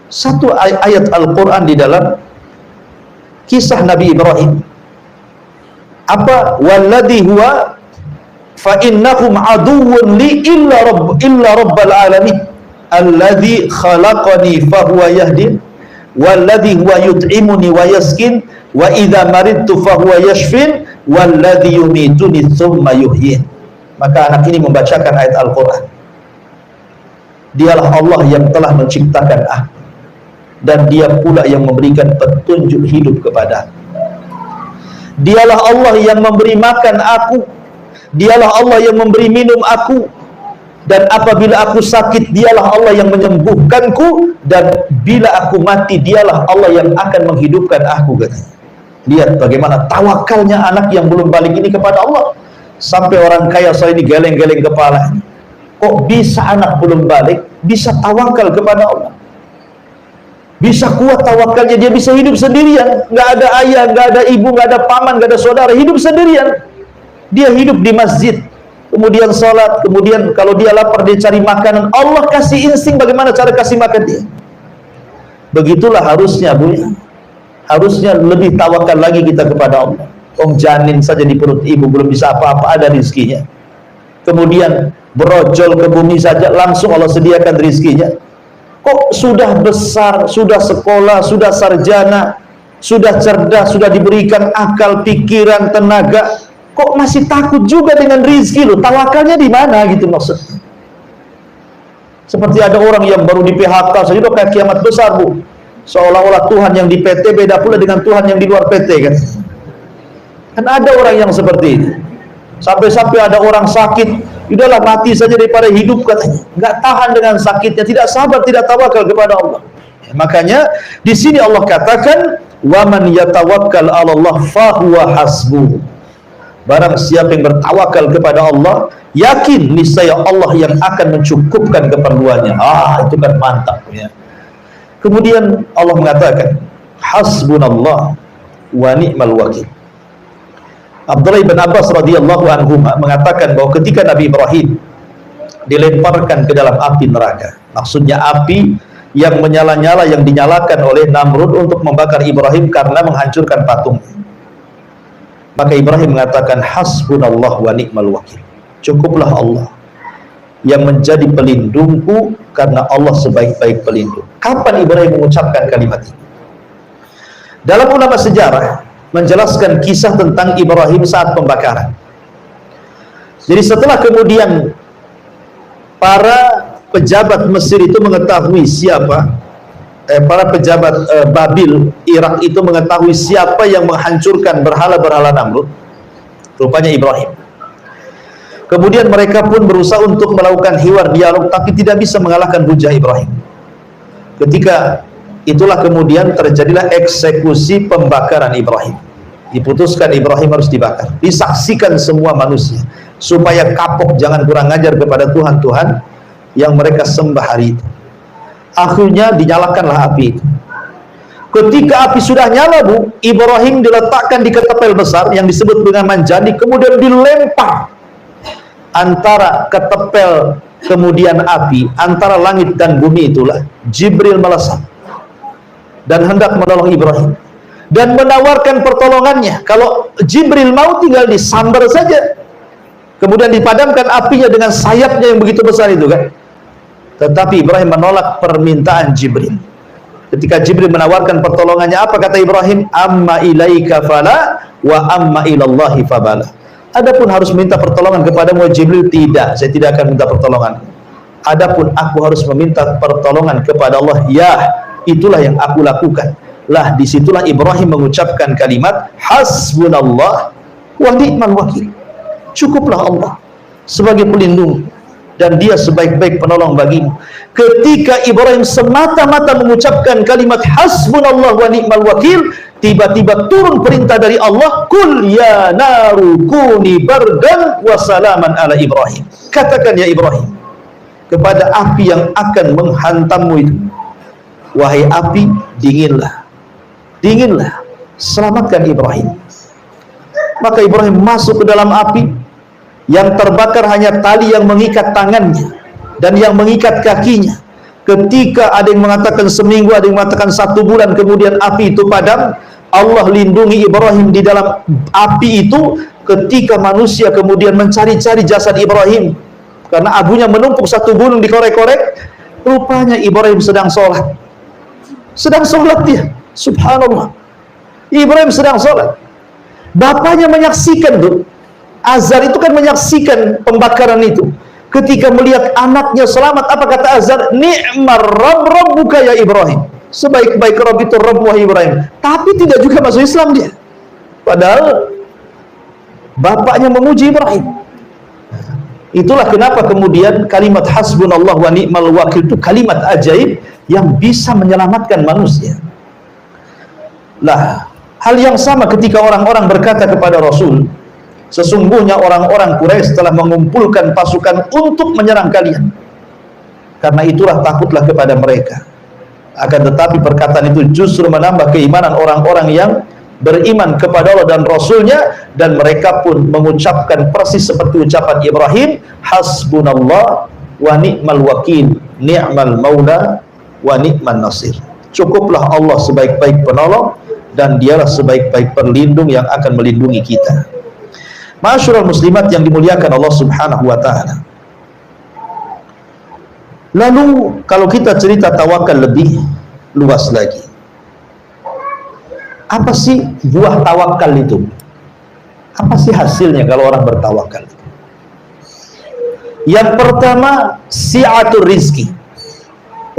satu ayat Al-Quran di dalam kisah Nabi Ibrahim. Apa? Walladhi huwa fa innahum aduwwun li illa rabbal alamin alladhi khalaqani fa huwa yahdin walladhi huwa yut'imuni wa yaskin wa idza maridtu fa huwa yashfin walladhi yumituni thumma yuhyin. Maka anak ini membacakan ayat Al-Quran. Dialah Allah yang telah menciptakan aku, dan dia pula yang memberikan petunjuk hidup kepada aku. Dialah Allah yang memberi makan aku, dialah Allah yang memberi minum aku, dan apabila aku sakit dialah Allah yang menyembuhkanku, dan bila aku mati dialah Allah yang akan menghidupkan aku, katanya. Lihat bagaimana tawakalnya anak yang belum balik ini kepada Allah. Sampai orang kaya saya ini geleng-geleng kepala. Kok bisa anak belum balik bisa tawakal kepada Allah? Bisa kuat tawakalnya, dia bisa hidup sendirian, nggak ada ayah, nggak ada ibu, nggak ada paman, nggak ada saudara, hidup sendirian. Dia hidup di masjid, kemudian sholat, kemudian kalau dia lapar dia cari makanan. Allah kasih insting bagaimana cara kasih makan dia. Begitulah harusnya, Bu. Harusnya lebih tawakal lagi kita kepada Allah. Janin saja di perut ibu belum bisa apa-apa, ada rizkinya. Kemudian berojol ke bumi saja langsung Allah sediakan rizkinya. Kok sudah besar, sudah sekolah, sudah sarjana, sudah cerdas, sudah diberikan akal, pikiran, tenaga, kok masih takut juga dengan rizki loh? Tawakalnya di mana gitu maksudnya? Seperti ada orang yang baru di PHK saja udah kayak kiamat besar, Bu. Seolah-olah Tuhan yang di PT beda pula dengan Tuhan yang di luar PT, kan? Kan ada orang yang seperti ini. Sampai-sampai ada orang sakit, udahlah mati saja daripada hidup, katanya. Nggak tahan dengan sakitnya, tidak sabar, tidak tawakal kepada Allah. Makanya di sini Allah katakan, wa man yatawakkal 'ala Allah fahuwa hasbuh. Barang siapa yang bertawakal kepada Allah, yakin niscaya Allah yang akan mencukupkan keperluannya. Itu kan mantap ya. Kemudian Allah mengatakan, hasbunallah wa ni'mal wakil. Abdullah bin Abbas radhiyallahu anhu mengatakan bahwa ketika Nabi Ibrahim dilemparkan ke dalam api neraka, maksudnya api yang menyala-nyala yang dinyalakan oleh Namrud untuk membakar Ibrahim karena menghancurkan patungnya, maka Ibrahim mengatakan hasbunallah wa ni'mal wakil, cukuplah Allah yang menjadi pelindungku karena Allah sebaik-baik pelindung. Kapan Ibrahim mengucapkan kalimat ini? Dalam ulama sejarah menjelaskan kisah tentang Ibrahim saat pembakaran. Jadi setelah kemudian para pejabat Mesir itu mengetahui siapa, para pejabat Babil, Irak itu mengetahui siapa yang menghancurkan berhala-berhala Namrud, rupanya Ibrahim. Kemudian mereka pun berusaha untuk melakukan hiwar dialog, tapi tidak bisa mengalahkan hujah Ibrahim. Ketika itulah kemudian terjadilah eksekusi pembakaran Ibrahim. Diputuskan Ibrahim harus dibakar, disaksikan semua manusia supaya kapok, jangan kurang ajar kepada Tuhan-Tuhan yang mereka sembah hari itu. Akhirnya dinyalakanlah api itu. Ketika api sudah nyala, Bu, Ibrahim diletakkan di ketapel besar yang disebut dengan manjani, kemudian dilempar antara ketapel kemudian api, antara langit dan bumi. Itulah Jibril melesat dan hendak menolong Ibrahim dan menawarkan pertolongannya. Kalau Jibril mau, tinggal disambar saja, kemudian dipadamkan apinya dengan sayapnya yang begitu besar itu kan. Tetapi Ibrahim menolak permintaan Jibril. Ketika Jibril menawarkan pertolongannya, apa kata Ibrahim? Amma ilaika fala wa amma ilallahi fabala. Adapun harus minta pertolongan kepadamu Jibril, tidak, saya tidak akan minta pertolongan. Adapun aku harus meminta pertolongan kepada Allah, ya, itulah yang aku lakukan. Lah, disitulah Ibrahim mengucapkan kalimat hasbunallah wa ni'mal wakil, cukuplah Allah sebagai pelindung dan dia sebaik-baik penolong bagimu. Ketika Ibrahim semata-mata mengucapkan kalimat hasbunallah wa ni'mal wakil, tiba-tiba turun perintah dari Allah, kul ya naru kuni bardan wa salaman ala Ibrahim. Katakan ya Ibrahim kepada api yang akan menghantammu itu, wahai api, dinginlah, dinginlah, selamatkan Ibrahim. Maka Ibrahim masuk ke dalam api yang terbakar hanya tali yang mengikat tangannya dan yang mengikat kakinya. Ketika ada yang mengatakan seminggu, ada yang mengatakan 1 bulan, kemudian api itu padam. Allah lindungi Ibrahim di dalam api itu. Ketika manusia kemudian mencari-cari jasad Ibrahim karena abunya menumpuk 1 gunung, dikorek-korek, rupanya Ibrahim sedang sholat. Sedang sholat dia, subhanallah. Ibrahim sedang sholat. Bapaknya menyaksikan tuh. Azar itu kan menyaksikan pembakaran itu. Ketika melihat anaknya selamat, apa kata Azar? Ni'mar Rabb Rabbuka ya Ibrahim. Sebaik-baik Rabb itu Rabb wahai Ibrahim. Tapi tidak juga masuk Islam dia. Padahal bapaknya memuji Ibrahim. Itulah kenapa kemudian kalimat hasbunallah wa ni'mal wakil itu kalimat ajaib yang bisa menyelamatkan manusia. Lah, hal yang sama ketika orang-orang berkata kepada Rasul, sesungguhnya orang-orang Quraisy telah mengumpulkan pasukan untuk menyerang kalian. Karena itulah takutlah kepada mereka. Akan tetapi perkataan itu justru menambah keimanan orang-orang yang beriman kepada Allah dan Rasulnya, dan mereka pun mengucapkan persis seperti ucapan Ibrahim, hasbunallah wa ni'mal wakil, ni'mal maula wa ni'man nasir. Cukuplah Allah sebaik-baik penolong dan dialah sebaik-baik perlindung yang akan melindungi kita. Ma'asyiral muslimat yang dimuliakan Allah Subhanahu wa taala. Lalu kalau kita cerita tawakal lebih luas lagi. Apa sih buah tawakal itu? Apa sih hasilnya kalau orang bertawakal? Yang pertama, si'atur rizki.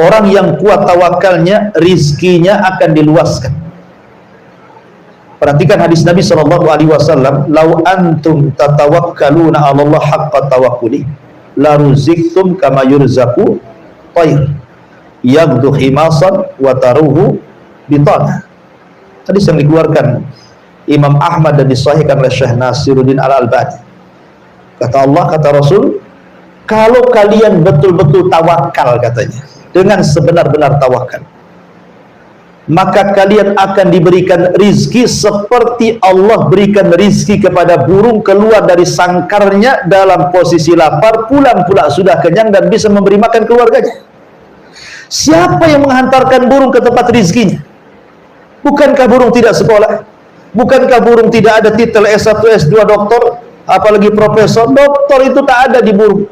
Orang yang kuat tawakalnya, rizkinya akan diluaskan. Perhatikan hadis Nabi SAW, "Lau antum tatawakkaluna 'ala Allah haqqa tawakkuli, la ruziktum kama yurzaqu tayr, yaghdu himasan wa taruhu bitana." Hadis yang dikeluarkan Imam Ahmad dan disahihkan oleh Syekh Nasiruddin Al-Albani. Kata Allah, kata Rasul, kalau kalian betul-betul tawakal, katanya, dengan sebenar-benar tawakal, maka kalian akan diberikan rizki seperti Allah berikan rizki kepada burung keluar dari sangkarnya dalam posisi lapar, pulang pula sudah kenyang dan bisa memberi makan keluarganya. Siapa yang menghantarkan burung ke tempat rizkinya? Bukankah burung tidak sekolah? Bukankah burung tidak ada titel S1, S2, doktor, apalagi profesor? Doktor itu tak ada di burung.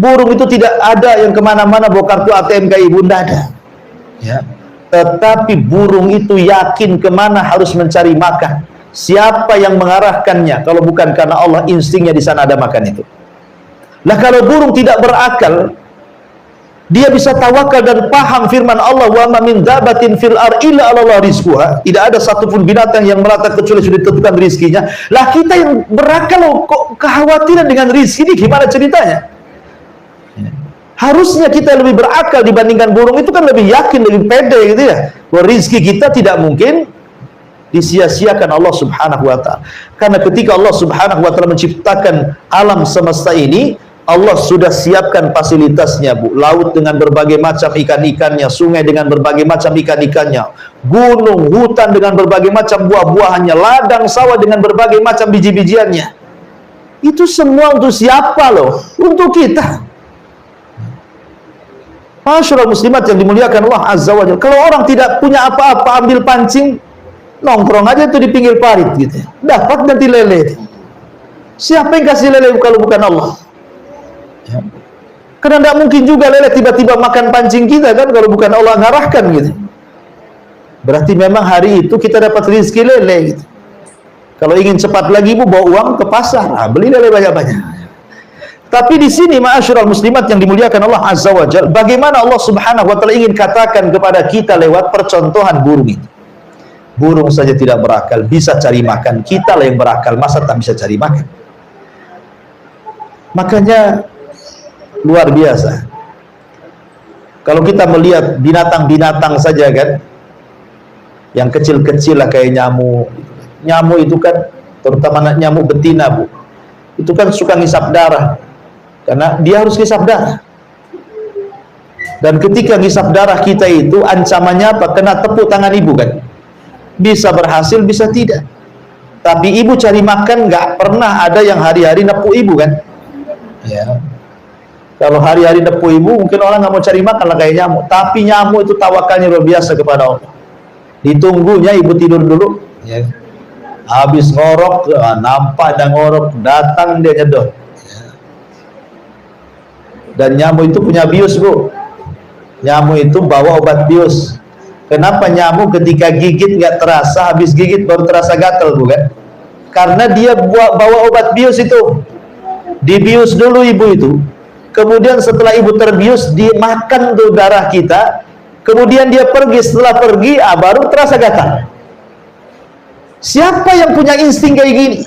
Burung itu tidak ada yang kemana-mana bawa kartu ATM ke ibu, tidak ada. Ya. Tetapi burung itu yakin kemana harus mencari makan. Siapa yang mengarahkannya? Kalau bukan karena Allah, instingnya di sana ada makan itu. Lah kalau burung tidak berakal, dia bisa tawakal dan paham firman Allah, wa ma min dabatin fil ar illa 'ala Allah rizquha. Tidak ada satupun binatang yang melata kecuali sudah ditentukan rizkinya. Lah kita yang berakal kok kekhawatiran dengan rizki ini, gimana ceritanya? Harusnya kita lebih berakal dibandingkan burung itu, kan lebih yakin, lebih pede gitu ya. Bahwa rizki kita tidak mungkin disia-siakan Allah Subhanahu wa ta'ala. Karena ketika Allah Subhanahu wa ta'ala menciptakan alam semesta ini, Allah sudah siapkan fasilitasnya, Bu. Laut dengan berbagai macam ikan-ikannya, sungai dengan berbagai macam ikan-ikannya, gunung, hutan dengan berbagai macam buah-buahannya, ladang sawah dengan berbagai macam biji-bijiannya. Itu semua untuk siapa loh? Untuk kita. Masyaallah muslimat yang dimuliakan Allah Azza wa Jalla. Kalau orang tidak punya apa-apa, ambil pancing, nongkrong aja tuh di pinggir parit gitu. Dapat nanti lele. Siapa yang kasih lele kalau bukan Allah? Ya. Karena tidak mungkin juga lele tiba-tiba makan pancing kita kan, kalau bukan Allah ngarahkan gitu. Berarti memang hari itu kita dapat rezeki lele gitu. Kalau ingin cepat lagi, Bu, bawa uang ke pasar, beli lele banyak-banyak. Tapi di sini ma'asyiral muslimat yang dimuliakan Allah Azza wa Jalla, bagaimana Allah Subhanahu wa ta'ala ingin katakan kepada kita lewat percontohan burung ini. Burung saja tidak berakal, bisa cari makan. Kita lah yang berakal, masa tak bisa cari makan? Makanya luar biasa. Kalau kita melihat binatang-binatang saja kan, yang kecil-kecil lah kayak nyamuk. Nyamuk itu kan, terutama nyamuk betina, Bu, itu kan suka ngisap darah. Karena dia harus ngisap darah. Dan ketika ngisap darah kita itu, ancamannya apa? Kena tepuk tangan ibu kan. Bisa berhasil, bisa tidak. Tapi ibu cari makan, nggak pernah ada yang hari-hari nepuk ibu kan. Ya. Kalau hari-hari nepuk ibu, mungkin orang nggak mau cari makan lah kayak nyamuk. Tapi nyamuk itu tawakalnya luar biasa kepada Allah. Ditunggunya ibu tidur dulu. Ya. Habis ngorok, nampak ada ngorok, datang dia nyedot. Dan nyamuk itu punya bius, Bu. Nyamuk itu bawa obat bius. Kenapa nyamuk ketika gigit nggak terasa, habis gigit baru terasa gatal, Bu kan? Karena dia bawa obat bius itu. Dibius dulu ibu itu. Kemudian setelah ibu terbius, dimakan tuh darah kita. Kemudian dia pergi, setelah pergi, baru terasa gatal. Siapa yang punya insting kayak gini?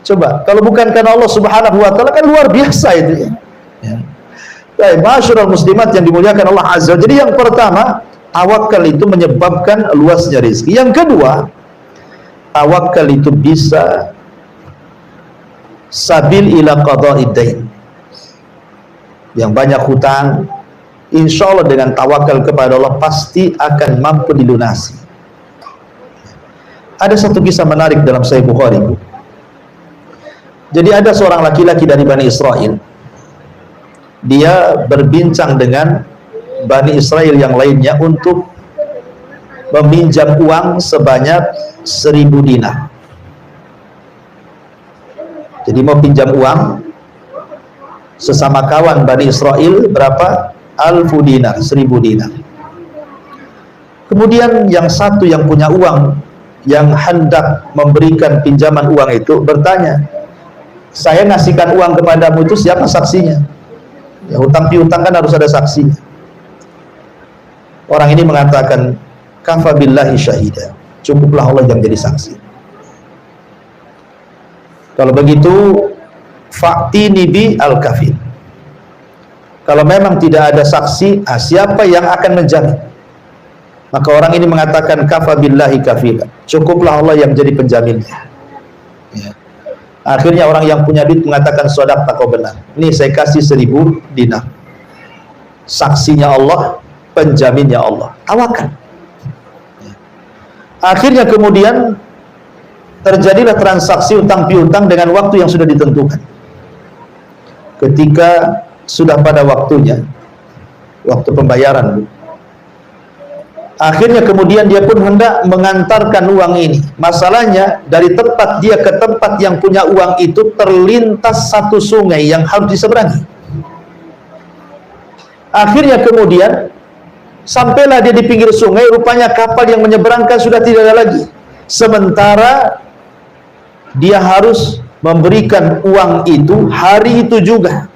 Coba, kalau bukan karena Allah Subhanahu wa ta'ala, kan luar biasa itu ya. Baik, masyaallah muslimat yang dimuliakan Allah Azza. Jadi yang pertama, tawakal itu menyebabkan luasnya rezeki. Yang kedua, tawakal itu bisa sabil ila qada'id dain. Yang banyak hutang, insya Allah dengan tawakal kepada Allah pasti akan mampu dilunasi. Ada satu kisah menarik dalam Sahih Bukhari. Jadi ada seorang laki-laki dari Bani Israel. Dia berbincang dengan Bani Israel yang lainnya untuk meminjam uang sebanyak 1000 dinar. Jadi mau pinjam uang sesama kawan Bani Israel berapa? 1000 dinar, 1000 dinar. Kemudian yang satu yang punya uang, yang hendak memberikan pinjaman uang itu bertanya, saya ngasihkan uang kepadamu itu siapa saksinya? Ya, hutang piutang kan harus ada saksinya. Orang ini mengatakan, kafa billahi syahida, cukuplah Allah yang jadi saksi. Kalau begitu, fa'tini bi al-kafil. Kalau memang tidak ada saksi, siapa yang akan menjamin? Maka orang ini mengatakan, kafa billahi kafila, cukuplah Allah yang jadi penjaminnya. Ya. Akhirnya orang yang punya duit mengatakan, shadaqta, kau benar. Ini saya kasih 1000 dinar. Saksinya Allah, penjaminnya Allah. Tawakal. Ya. Akhirnya kemudian terjadilah transaksi utang piutang dengan waktu yang sudah ditentukan. Ketika sudah pada waktunya, waktu pembayaran, akhirnya kemudian dia pun hendak mengantarkan uang ini. Masalahnya dari tempat dia ke tempat yang punya uang itu terlintas satu sungai yang harus diseberangi. Akhirnya kemudian sampailah dia di pinggir sungai, rupanya kapal yang menyeberangkan sudah tidak ada lagi. Sementara dia harus memberikan uang itu hari itu juga.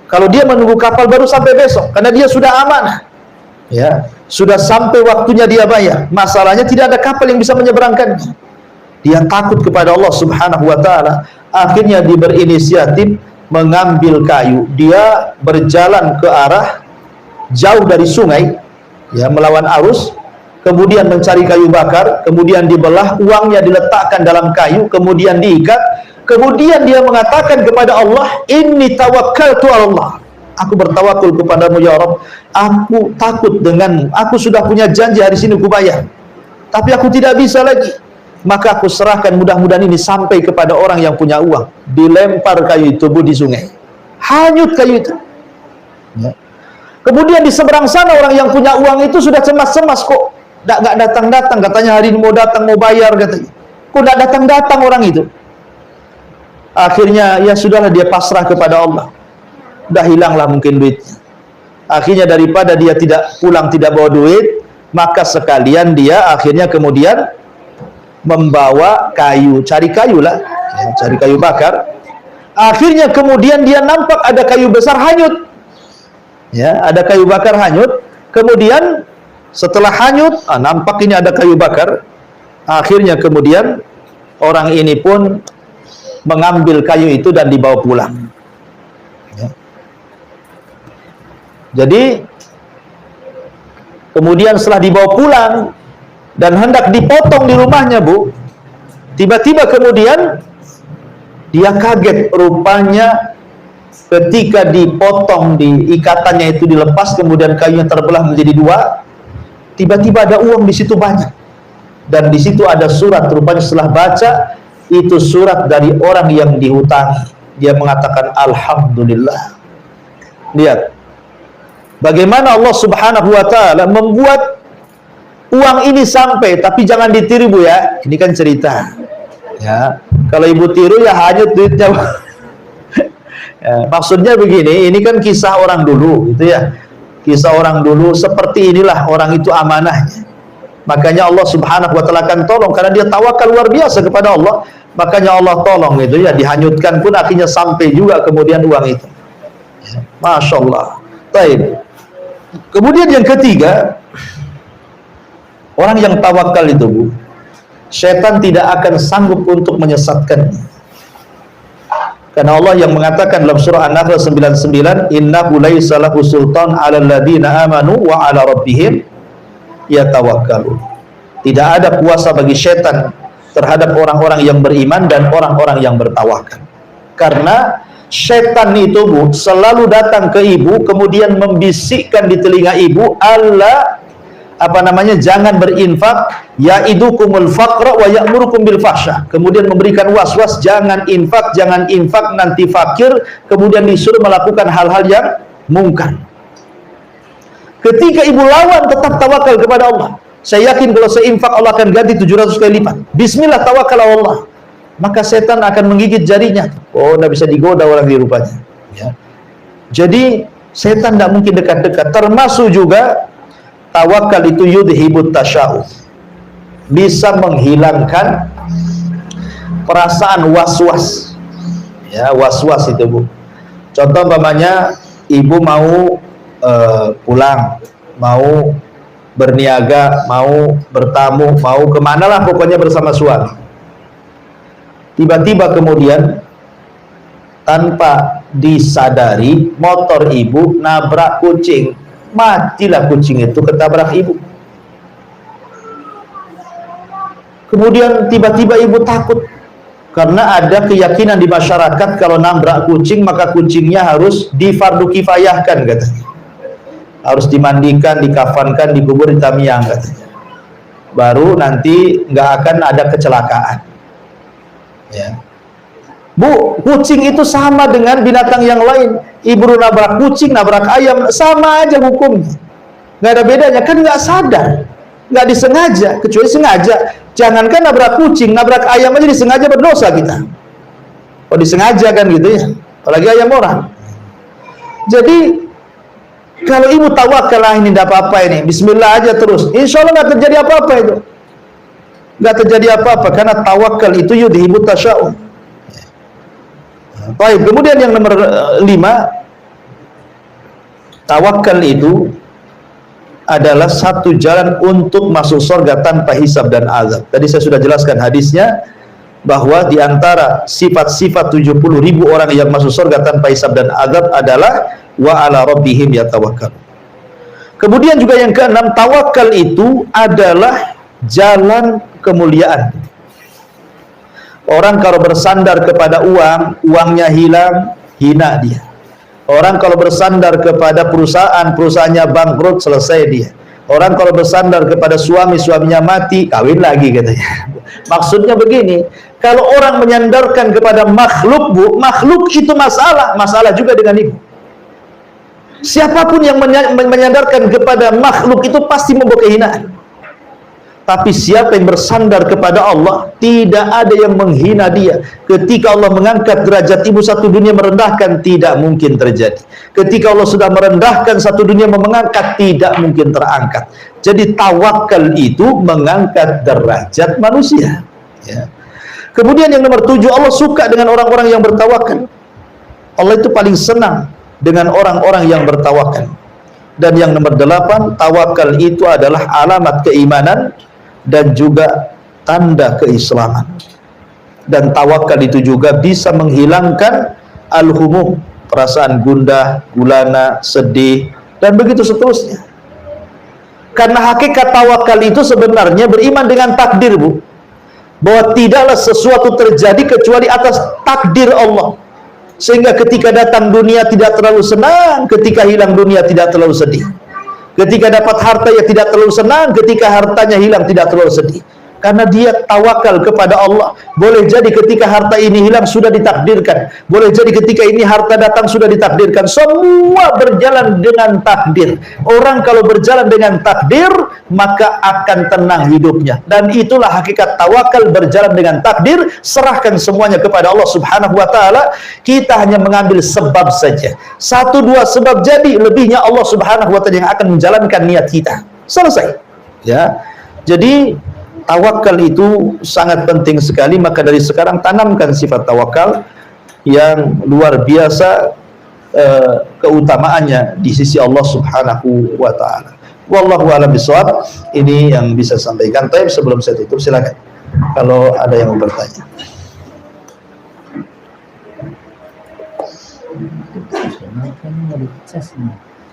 Kalau dia menunggu kapal baru sampai besok, karena dia sudah amanah. Ya, sudah sampai waktunya dia bayar. Masalahnya tidak ada kapal yang bisa menyeberangkannya. Dia takut kepada Allah Subhanahu wa taala. Akhirnya dia berinisiatif mengambil kayu. Dia berjalan ke arah jauh dari sungai, ya, melawan arus, kemudian mencari kayu bakar, kemudian dibelah, uangnya diletakkan dalam kayu, kemudian diikat, kemudian dia mengatakan kepada Allah, inni tawakkaltu Allah, aku bertawakul kepadamu ya Rabb, aku takut dengan, aku sudah punya janji hari sini aku bayar, tapi aku tidak bisa lagi, maka aku serahkan, mudah-mudahan ini sampai kepada orang yang punya uang. Dilempar kayu itu di sungai, hanyut kayu itu, ya. Kemudian di seberang sana orang yang punya uang itu sudah cemas-cemas, kok nggak datang-datang, katanya hari ini mau datang, mau bayar, katanya. Kok nggak datang-datang orang itu? Akhirnya ya sudahlah, dia pasrah kepada Allah. Udah hilanglah mungkin duitnya. Akhirnya daripada dia tidak pulang tidak bawa duit, maka sekalian dia akhirnya kemudian membawa kayu, cari kayu lah, ya, cari kayu bakar. Akhirnya kemudian dia nampak ada kayu besar hanyut. Ya, ada kayu bakar hanyut. Kemudian setelah hanyut, nampak ini ada kayu bakar. Akhirnya kemudian orang ini pun mengambil kayu itu dan dibawa pulang. Ya. Jadi kemudian setelah dibawa pulang dan hendak dipotong di rumahnya, Bu, tiba-tiba kemudian dia kaget, rupanya ketika dipotong, di ikatannya itu dilepas, kemudian kayunya terbelah menjadi dua, tiba-tiba ada uang di situ banyak, dan di situ ada surat. Rupanya setelah baca, itu surat dari orang yang dihutangi. Dia mengatakan alhamdulillah. Lihat bagaimana Allah Subhanahu wa taala membuat uang ini sampai, tapi jangan ditiru, Bu, ya. Ini kan cerita. Ya, kalau ibu tiru ya hanyut duitnya. Ya, maksudnya begini, ini kan kisah orang dulu, gitu ya. Kisah orang dulu, seperti inilah orang itu amanahnya. Makanya Allah Subhanahu wa taala akan tolong, karena dia tawakal luar biasa kepada Allah. Makanya Allah tolong, gitu ya. Dihanyutkan pun akhirnya sampai juga kemudian uang itu. Ya, Masya Allah. Baik. Kemudian yang ketiga, orang yang tawakal itu, Bu, setan tidak akan sanggup untuk menyesatkannya. Karena Allah yang mengatakan dalam surah An-Nahl 99, innahu laisa lahu sultan 'alal ladzina amanu wa 'ala rabbihim yatawakkalun. Tidak ada kuasa bagi setan terhadap orang-orang yang beriman dan orang-orang yang bertawakal. Karena setan itu, Bu, selalu datang ke ibu, kemudian membisikkan di telinga ibu, Allah jangan berinfak, ya'idukumul faqra wa ya'murukum bil fahsya. Kemudian memberikan was-was, jangan infak nanti fakir, kemudian disuruh melakukan hal-hal yang mungkar. Ketika ibu lawan, tetap tawakal kepada Allah. Saya yakin kalau saya infak, Allah akan ganti 700 kali lipat. Bismillah, tawakal Allah. Maka setan akan menggigit jarinya. Oh, tidak bisa digoda orang di rupanya. Ya. Jadi setan tidak mungkin dekat-dekat. Termasuk juga tawakal itu yudhibut tasya'uf, bisa menghilangkan perasaan was-was. Ya, was-was itu, Bu. Contoh umpamanya ibu mau pulang, mau berniaga, mau bertamu, mau kemana lah pokoknya bersama suami. Tiba-tiba kemudian tanpa disadari motor ibu nabrak kucing. Matilah kucing itu ketabrak ibu. Kemudian tiba-tiba ibu takut, karena ada keyakinan di masyarakat kalau nabrak kucing maka kucingnya harus difardu kifayahkan, katanya. Harus dimandikan, dikafankan, dikubur di tamiang, katanya. baru nanti nggak akan ada kecelakaan. Ya. Bu, kucing itu sama dengan binatang yang lain. Ibu nabrak kucing, nabrak ayam, sama aja hukumnya. Nggak ada bedanya, kan nggak sadar, nggak disengaja. Kecuali sengaja, jangankan nabrak kucing, nabrak ayam aja disengaja berdosa kita. Oh disengaja kan gitu ya, apalagi ayam orang. Jadi kalau ibu tawakal, ini tidak apa-apa ini, Bismillah aja terus, insya Allah nggak terjadi apa-apa itu, nggak terjadi apa-apa, karena tawakal itu yudhibu tasya'um. Baik, kemudian yang nomor 5, tawakal itu adalah satu jalan untuk masuk surga tanpa hisab dan azab. Tadi saya sudah jelaskan hadisnya, bahwa di antara sifat-sifat 70.000 orang yang masuk surga tanpa hisab dan azab adalah wa ala rabbihim yatawakkal. Kemudian juga yang keenam, tawakal itu adalah jalan kemuliaan. Orang kalau bersandar kepada uang, uangnya hilang, hina dia. Orang kalau bersandar kepada perusahaan, perusahaannya bangkrut, selesai dia. Orang kalau bersandar kepada suami, suaminya mati, kawin lagi katanya. Maksudnya begini, kalau orang menyandarkan kepada makhluk, Bu, makhluk itu masalah juga dengan ibu. Siapapun yang menyandarkan kepada makhluk itu pasti membawa kehinaan. Tapi siapa yang bersandar kepada Allah, tidak ada yang menghina dia. Ketika Allah mengangkat derajat ibu, satu dunia merendahkan, tidak mungkin terjadi. Ketika Allah sudah merendahkan, satu dunia mengangkat, tidak mungkin terangkat. Jadi tawakal itu mengangkat derajat manusia, ya. Kemudian yang nomor 7, Allah suka dengan orang-orang yang bertawakal. Allah itu paling senang dengan orang-orang yang bertawakal. Dan yang nomor 8, tawakal itu adalah alamat keimanan dan juga tanda keislaman. Dan tawakal itu juga bisa menghilangkan al-humum, perasaan gundah, gulana, sedih, dan begitu seterusnya. Karena hakikat tawakal itu sebenarnya beriman dengan takdir, Bu, bahwa tidaklah sesuatu terjadi kecuali atas takdir Allah. Sehingga ketika datang dunia tidak terlalu senang, ketika hilang dunia tidak terlalu sedih. Ketika dapat harta ya tidak terlalu senang, ketika hartanya hilang tidak terlalu sedih. Karena dia tawakal kepada Allah. Boleh jadi ketika harta ini hilang sudah ditakdirkan. Boleh jadi ketika ini harta datang sudah ditakdirkan. Semua berjalan dengan takdir. Orang kalau berjalan dengan takdir, maka akan tenang hidupnya. Dan itulah hakikat tawakal, berjalan dengan takdir. Serahkan semuanya kepada Allah Subhanahu wa ta'ala. Kita hanya mengambil sebab saja. 1-2 sebab jadi, lebihnya Allah Subhanahu wa ta'ala yang akan menjalankan niat kita. Selesai. Ya. Jadi tawakal itu sangat penting sekali. Maka dari sekarang tanamkan sifat tawakal yang luar biasa keutamaannya di sisi Allah Subhanahu wa ta'ala. Wallahu a'lam bishawab. Ini yang bisa sampaikan. Tapi sebelum saya tutup, silakan kalau ada yang mau bertanya.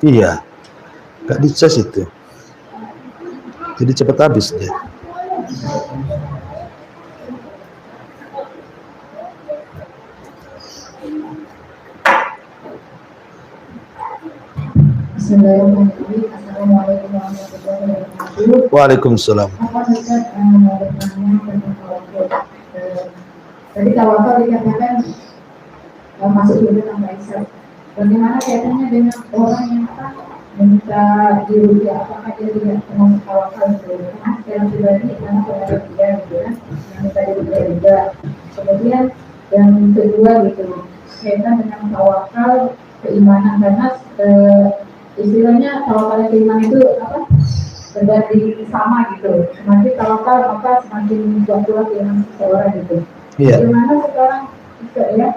Iya, nggak dicas itu, jadi cepat habis dia. Assalamualaikum warahmatullahi wabarakatuh. Waalaikumsalam. Apa Ustaz bertanya tentang tawakal? Tadi tawakal dikatakan masuk surga tanpa hisab. Bagaimana kaitannya dengan orang yang minta dirugi? Apakah dia tidak termasuk tawakal itu? Karena secara pribadi karena pendapat dia gitu ya, yang minta dirugi juga. Kemudian yang kedua gitu, kaitan dengan tawakal keimanan, karena istilahnya tawakal keimanan itu apa? Berarti sama gitu. Semakin tawakal maka semakin kuat keimanan seseorang gitu. Iya. Bagaimana sekarang bisa ya?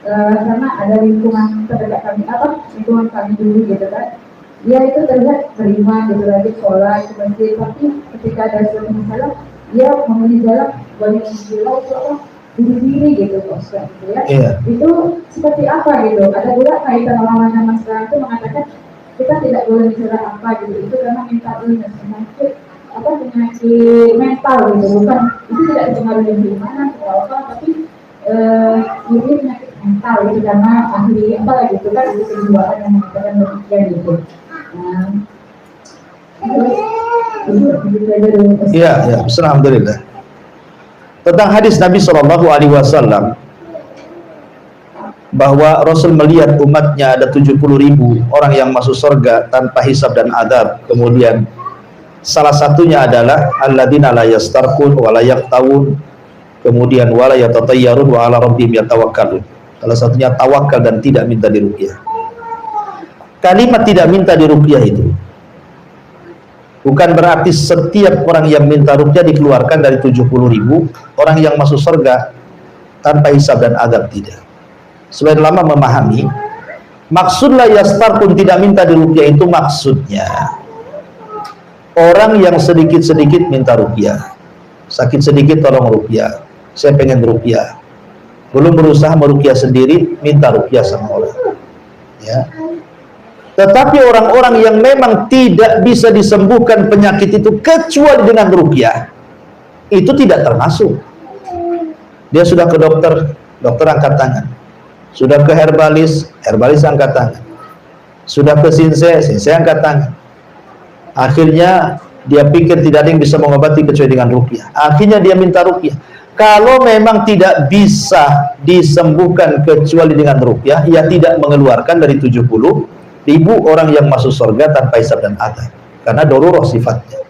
Karena ada lingkungan terdekat kami, lingkungan kami dulu gitu kan, dia itu terlihat beriman gitu, lagi sholat, masjid, tapi ketika ada suatu masalah, dia memilih jalan bagi menjual itu bunuh diri gitu, Ustaz, gitu ya. Iya. Itu seperti apa gitu? Ada juga kaitan orang-orang zaman sekarang itu mengatakan kita tidak boleh bicara apa gitu, itu karena mental illness, penyakit mental gitu, bukan itu tidak dipengaruhi dari mana, tapi ini penyakit mental itu karena ahli gitu kan, itu kejiwaan yang mengatakan demikian gitu. Terus Begitu aja dulu. Iya, ya, alhamdulillah. Tentang hadis Nabi Shallallahu Alaihi Wasallam bahwa Rasul melihat umatnya ada 70.000 orang yang masuk surga tanpa hisab dan adab. Kemudian salah satunya adalah alladzina la yastarqun wa la yaqtawun, kemudian wa la yatatayyarun wa ala rabbihim yatawakkalun. Salah satunya tawakal dan tidak minta diruqyah. Kalimat tidak minta diruqyah itu bukan berarti setiap orang yang minta ruqyah dikeluarkan dari 70.000 orang yang masuk surga tanpa hisab dan adab, tidak. Sebagian ulama memahami maksud la yastarqun tidak minta diruqyah itu maksudnya orang yang sedikit-sedikit minta ruqyah, sakit sedikit tolong ruqyah, saya pengen ruqyah, belum berusaha meruqyah sendiri, minta ruqyah sama orang, ya. Tetapi orang-orang yang memang tidak bisa disembuhkan penyakit itu kecuali dengan ruqyah, itu tidak termasuk. Dia sudah ke dokter, dokter angkat tangan. Sudah ke herbalis, herbalis angkat tangan. Sudah ke sinse, sinse angkat tangan. Akhirnya dia pikir tidak ada yang bisa mengobati kecuali dengan ruqyah. Akhirnya dia minta ruqyah. Kalau memang tidak bisa disembuhkan kecuali dengan ruqyah, ia tidak mengeluarkan dari 70.000 orang yang masuk surga tanpa hisab dan adab, karena darurah sifatnya.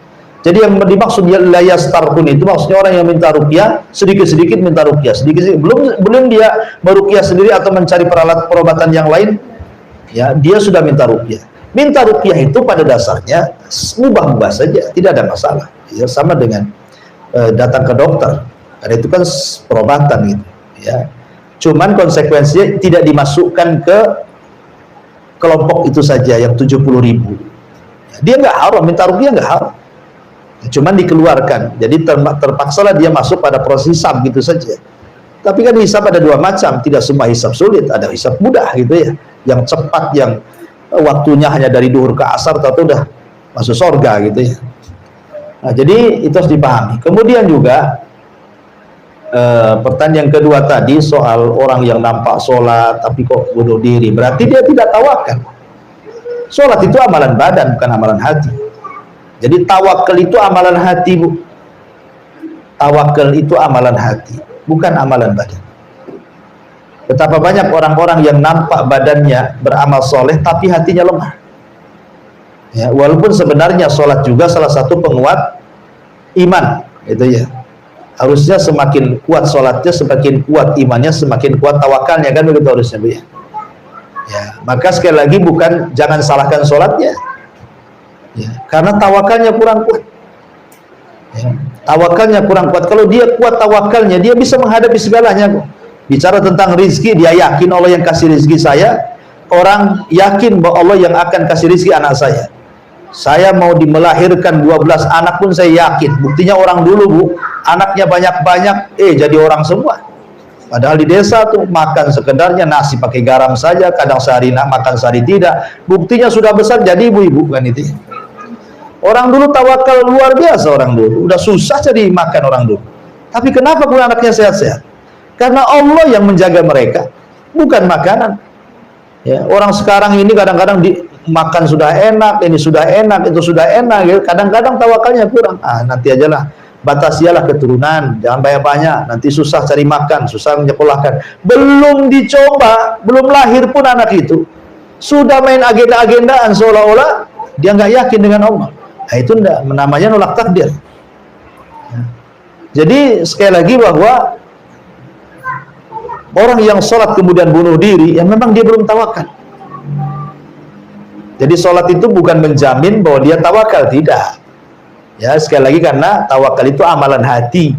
Jadi yang dimaksud la yastarqun itu maksudnya orang yang minta ruqyah, sedikit-sedikit minta ruqyah, sedikit-sedikit, belum dia meruqyah sendiri atau mencari perobatan yang lain, ya, dia sudah minta ruqyah. Minta ruqyah itu pada dasarnya mubah-mubah saja, tidak ada masalah. Ya, sama dengan datang ke dokter, karena itu kan perobatan gitu, ya. Cuman konsekuensinya tidak dimasukkan ke kelompok itu saja yang 70.000. Dia nggak haram, minta ruqyah nggak haram, cuman dikeluarkan. Jadi terpaksalah dia masuk pada proses hisab gitu saja. Tapi kan hisab ada dua macam, tidak semua hisab sulit, ada hisab mudah gitu ya, yang cepat, yang waktunya hanya dari duhur ke asar atau udah masuk surga gitu ya. Nah, jadi itu harus dipahami. Kemudian juga pertanyaan kedua tadi soal orang yang nampak sholat tapi kok bunuh diri, berarti dia tidak tawakal. Sholat itu amalan badan, bukan amalan hati. Jadi tawakal itu amalan hati, Bu. Tawakal itu amalan hati, bukan amalan badan. Betapa banyak orang-orang yang nampak badannya beramal soleh tapi hatinya lemah, ya, walaupun sebenarnya sholat juga salah satu penguat iman, gitu ya. Harusnya semakin kuat sholatnya, semakin kuat imannya, semakin kuat tawakalnya, kan begitu harusnya, Bu, ya. Ya, maka sekali lagi bukan jangan salahkan sholatnya, ya, karena tawakalnya kurang kuat. Ya, tawakalnya kurang kuat. Kalau dia kuat tawakalnya, dia bisa menghadapi segalanya, Bu. Bicara tentang rizki, dia yakin Allah yang kasih rizki saya. Orang yakin bahwa Allah yang akan kasih rizki anak saya. Saya mau melahirkan 12 anak pun saya yakin. Buktinya orang dulu, Bu, anaknya banyak-banyak, jadi orang semua. Padahal di desa tuh makan sekedarnya, nasi pakai garam saja, kadang sehari makan sehari tidak. Buktinya sudah besar jadi ibu-ibu, kan itu. Orang dulu tawakal luar biasa, orang dulu. Udah susah jadi makan orang dulu. Tapi kenapa kalau anaknya sehat-sehat? Karena Allah yang menjaga mereka, bukan makanan. Ya, orang sekarang ini kadang-kadang makan sudah enak, ini sudah enak, itu sudah enak, gitu. Kadang-kadang tawakalnya kurang. Nanti ajalah, batasialah keturunan, jangan banyak-banyak, nanti susah cari makan, susah menyekolahkan. Belum dicoba, belum lahir pun anak itu sudah main agenda-agendaan seolah-olah dia nggak yakin dengan Allah. Nah, itu namanya nolak takdir. Jadi sekali lagi bahwa orang yang sholat kemudian bunuh diri, ya memang dia belum tawakal. Jadi sholat itu bukan menjamin bahwa dia tawakal, tidak. Ya, sekali lagi karena tawakal itu amalan hati.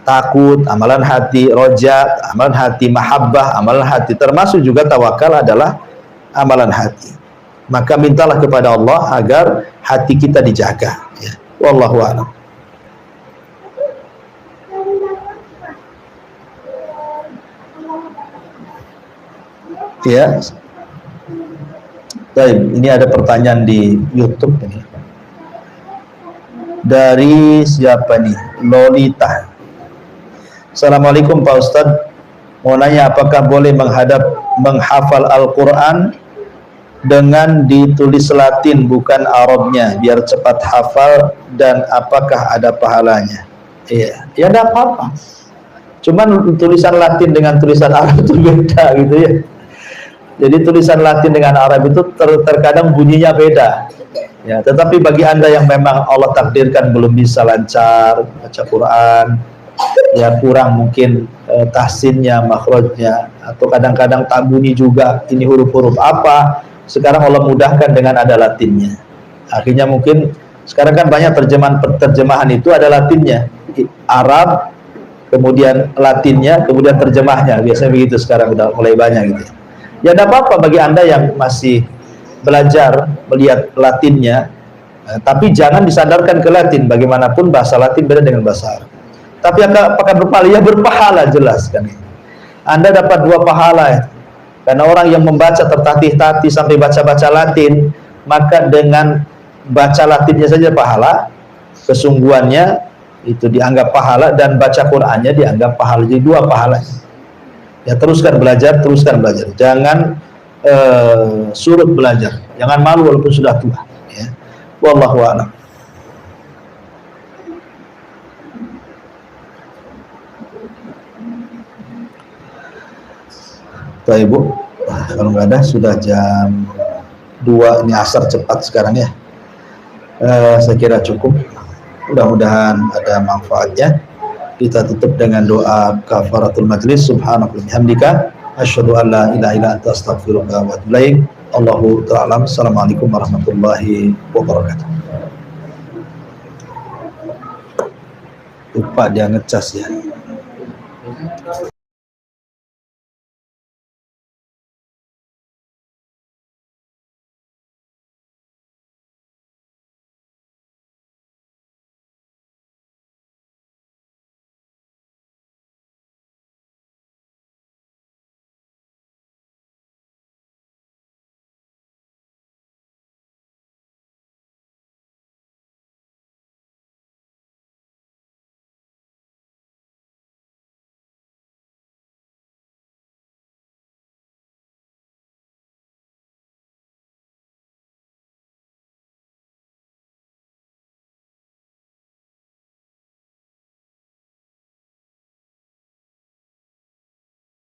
Takut, amalan hati, roja, amalan hati, mahabbah, amalan hati. Termasuk juga tawakal adalah amalan hati. Maka mintalah kepada Allah agar hati kita dijaga. Ya. Wallahu a'lam. Ya. Baik, ini ada pertanyaan di YouTube ini. Dari siapa nih? Lolita. Assalamualaikum Pak Ustadz. Mau nanya apakah boleh menghafal Al-Quran dengan ditulis Latin bukan Arabnya biar cepat hafal, dan apakah ada pahalanya? Iya, ya enggak apa-apa. Cuman tulisan Latin dengan tulisan Arab itu beda gitu ya. Jadi tulisan Latin dengan Arab itu terkadang bunyinya beda. Ya, tetapi bagi Anda yang memang Allah takdirkan belum bisa lancar baca Quran, ya kurang mungkin tahsinnya, makhrajnya, atau kadang-kadang tak bunyi juga ini huruf-huruf apa. Sekarang Allah mudahkan dengan ada Latinnya. Akhirnya mungkin sekarang kan banyak terjemahan itu ada Latinnya, Arab, kemudian Latinnya, kemudian terjemahnya. Biasanya begitu sekarang udah mulai banyak gitu. Ya tidak apa-apa bagi Anda yang masih belajar melihat Latinnya, tapi jangan disandarkan ke Latin. Bagaimanapun bahasa Latin beda dengan bahasa Arab. Tapi apakah berpahala? Ya berpahala jelas kan. Anda dapat 2 pahala ya. Karena orang yang membaca tertatih-tatih sampai baca-baca Latin, maka dengan baca Latinnya saja pahala, kesungguhannya itu dianggap pahala, dan baca Qur'annya dianggap pahala. Jadi 2 pahala. Ya teruskan belajar, jangan surut belajar, jangan malu walaupun sudah tua ya. Wallahu a'lam. Baik Bu, kalau nggak ada sudah jam 2, ini asar cepat sekarang ya. Saya kira cukup, mudah-mudahan ada manfaatnya. Kita tutup dengan doa kafaratul majlis. Subhanallah bihamdika asyhadu an la ilaha illa anta astaghfiruka wa atubu ilaik. Allahu ta'ala. Assalamualaikum warahmatullahi wabarakatuh. Lupa dia ngecas ya.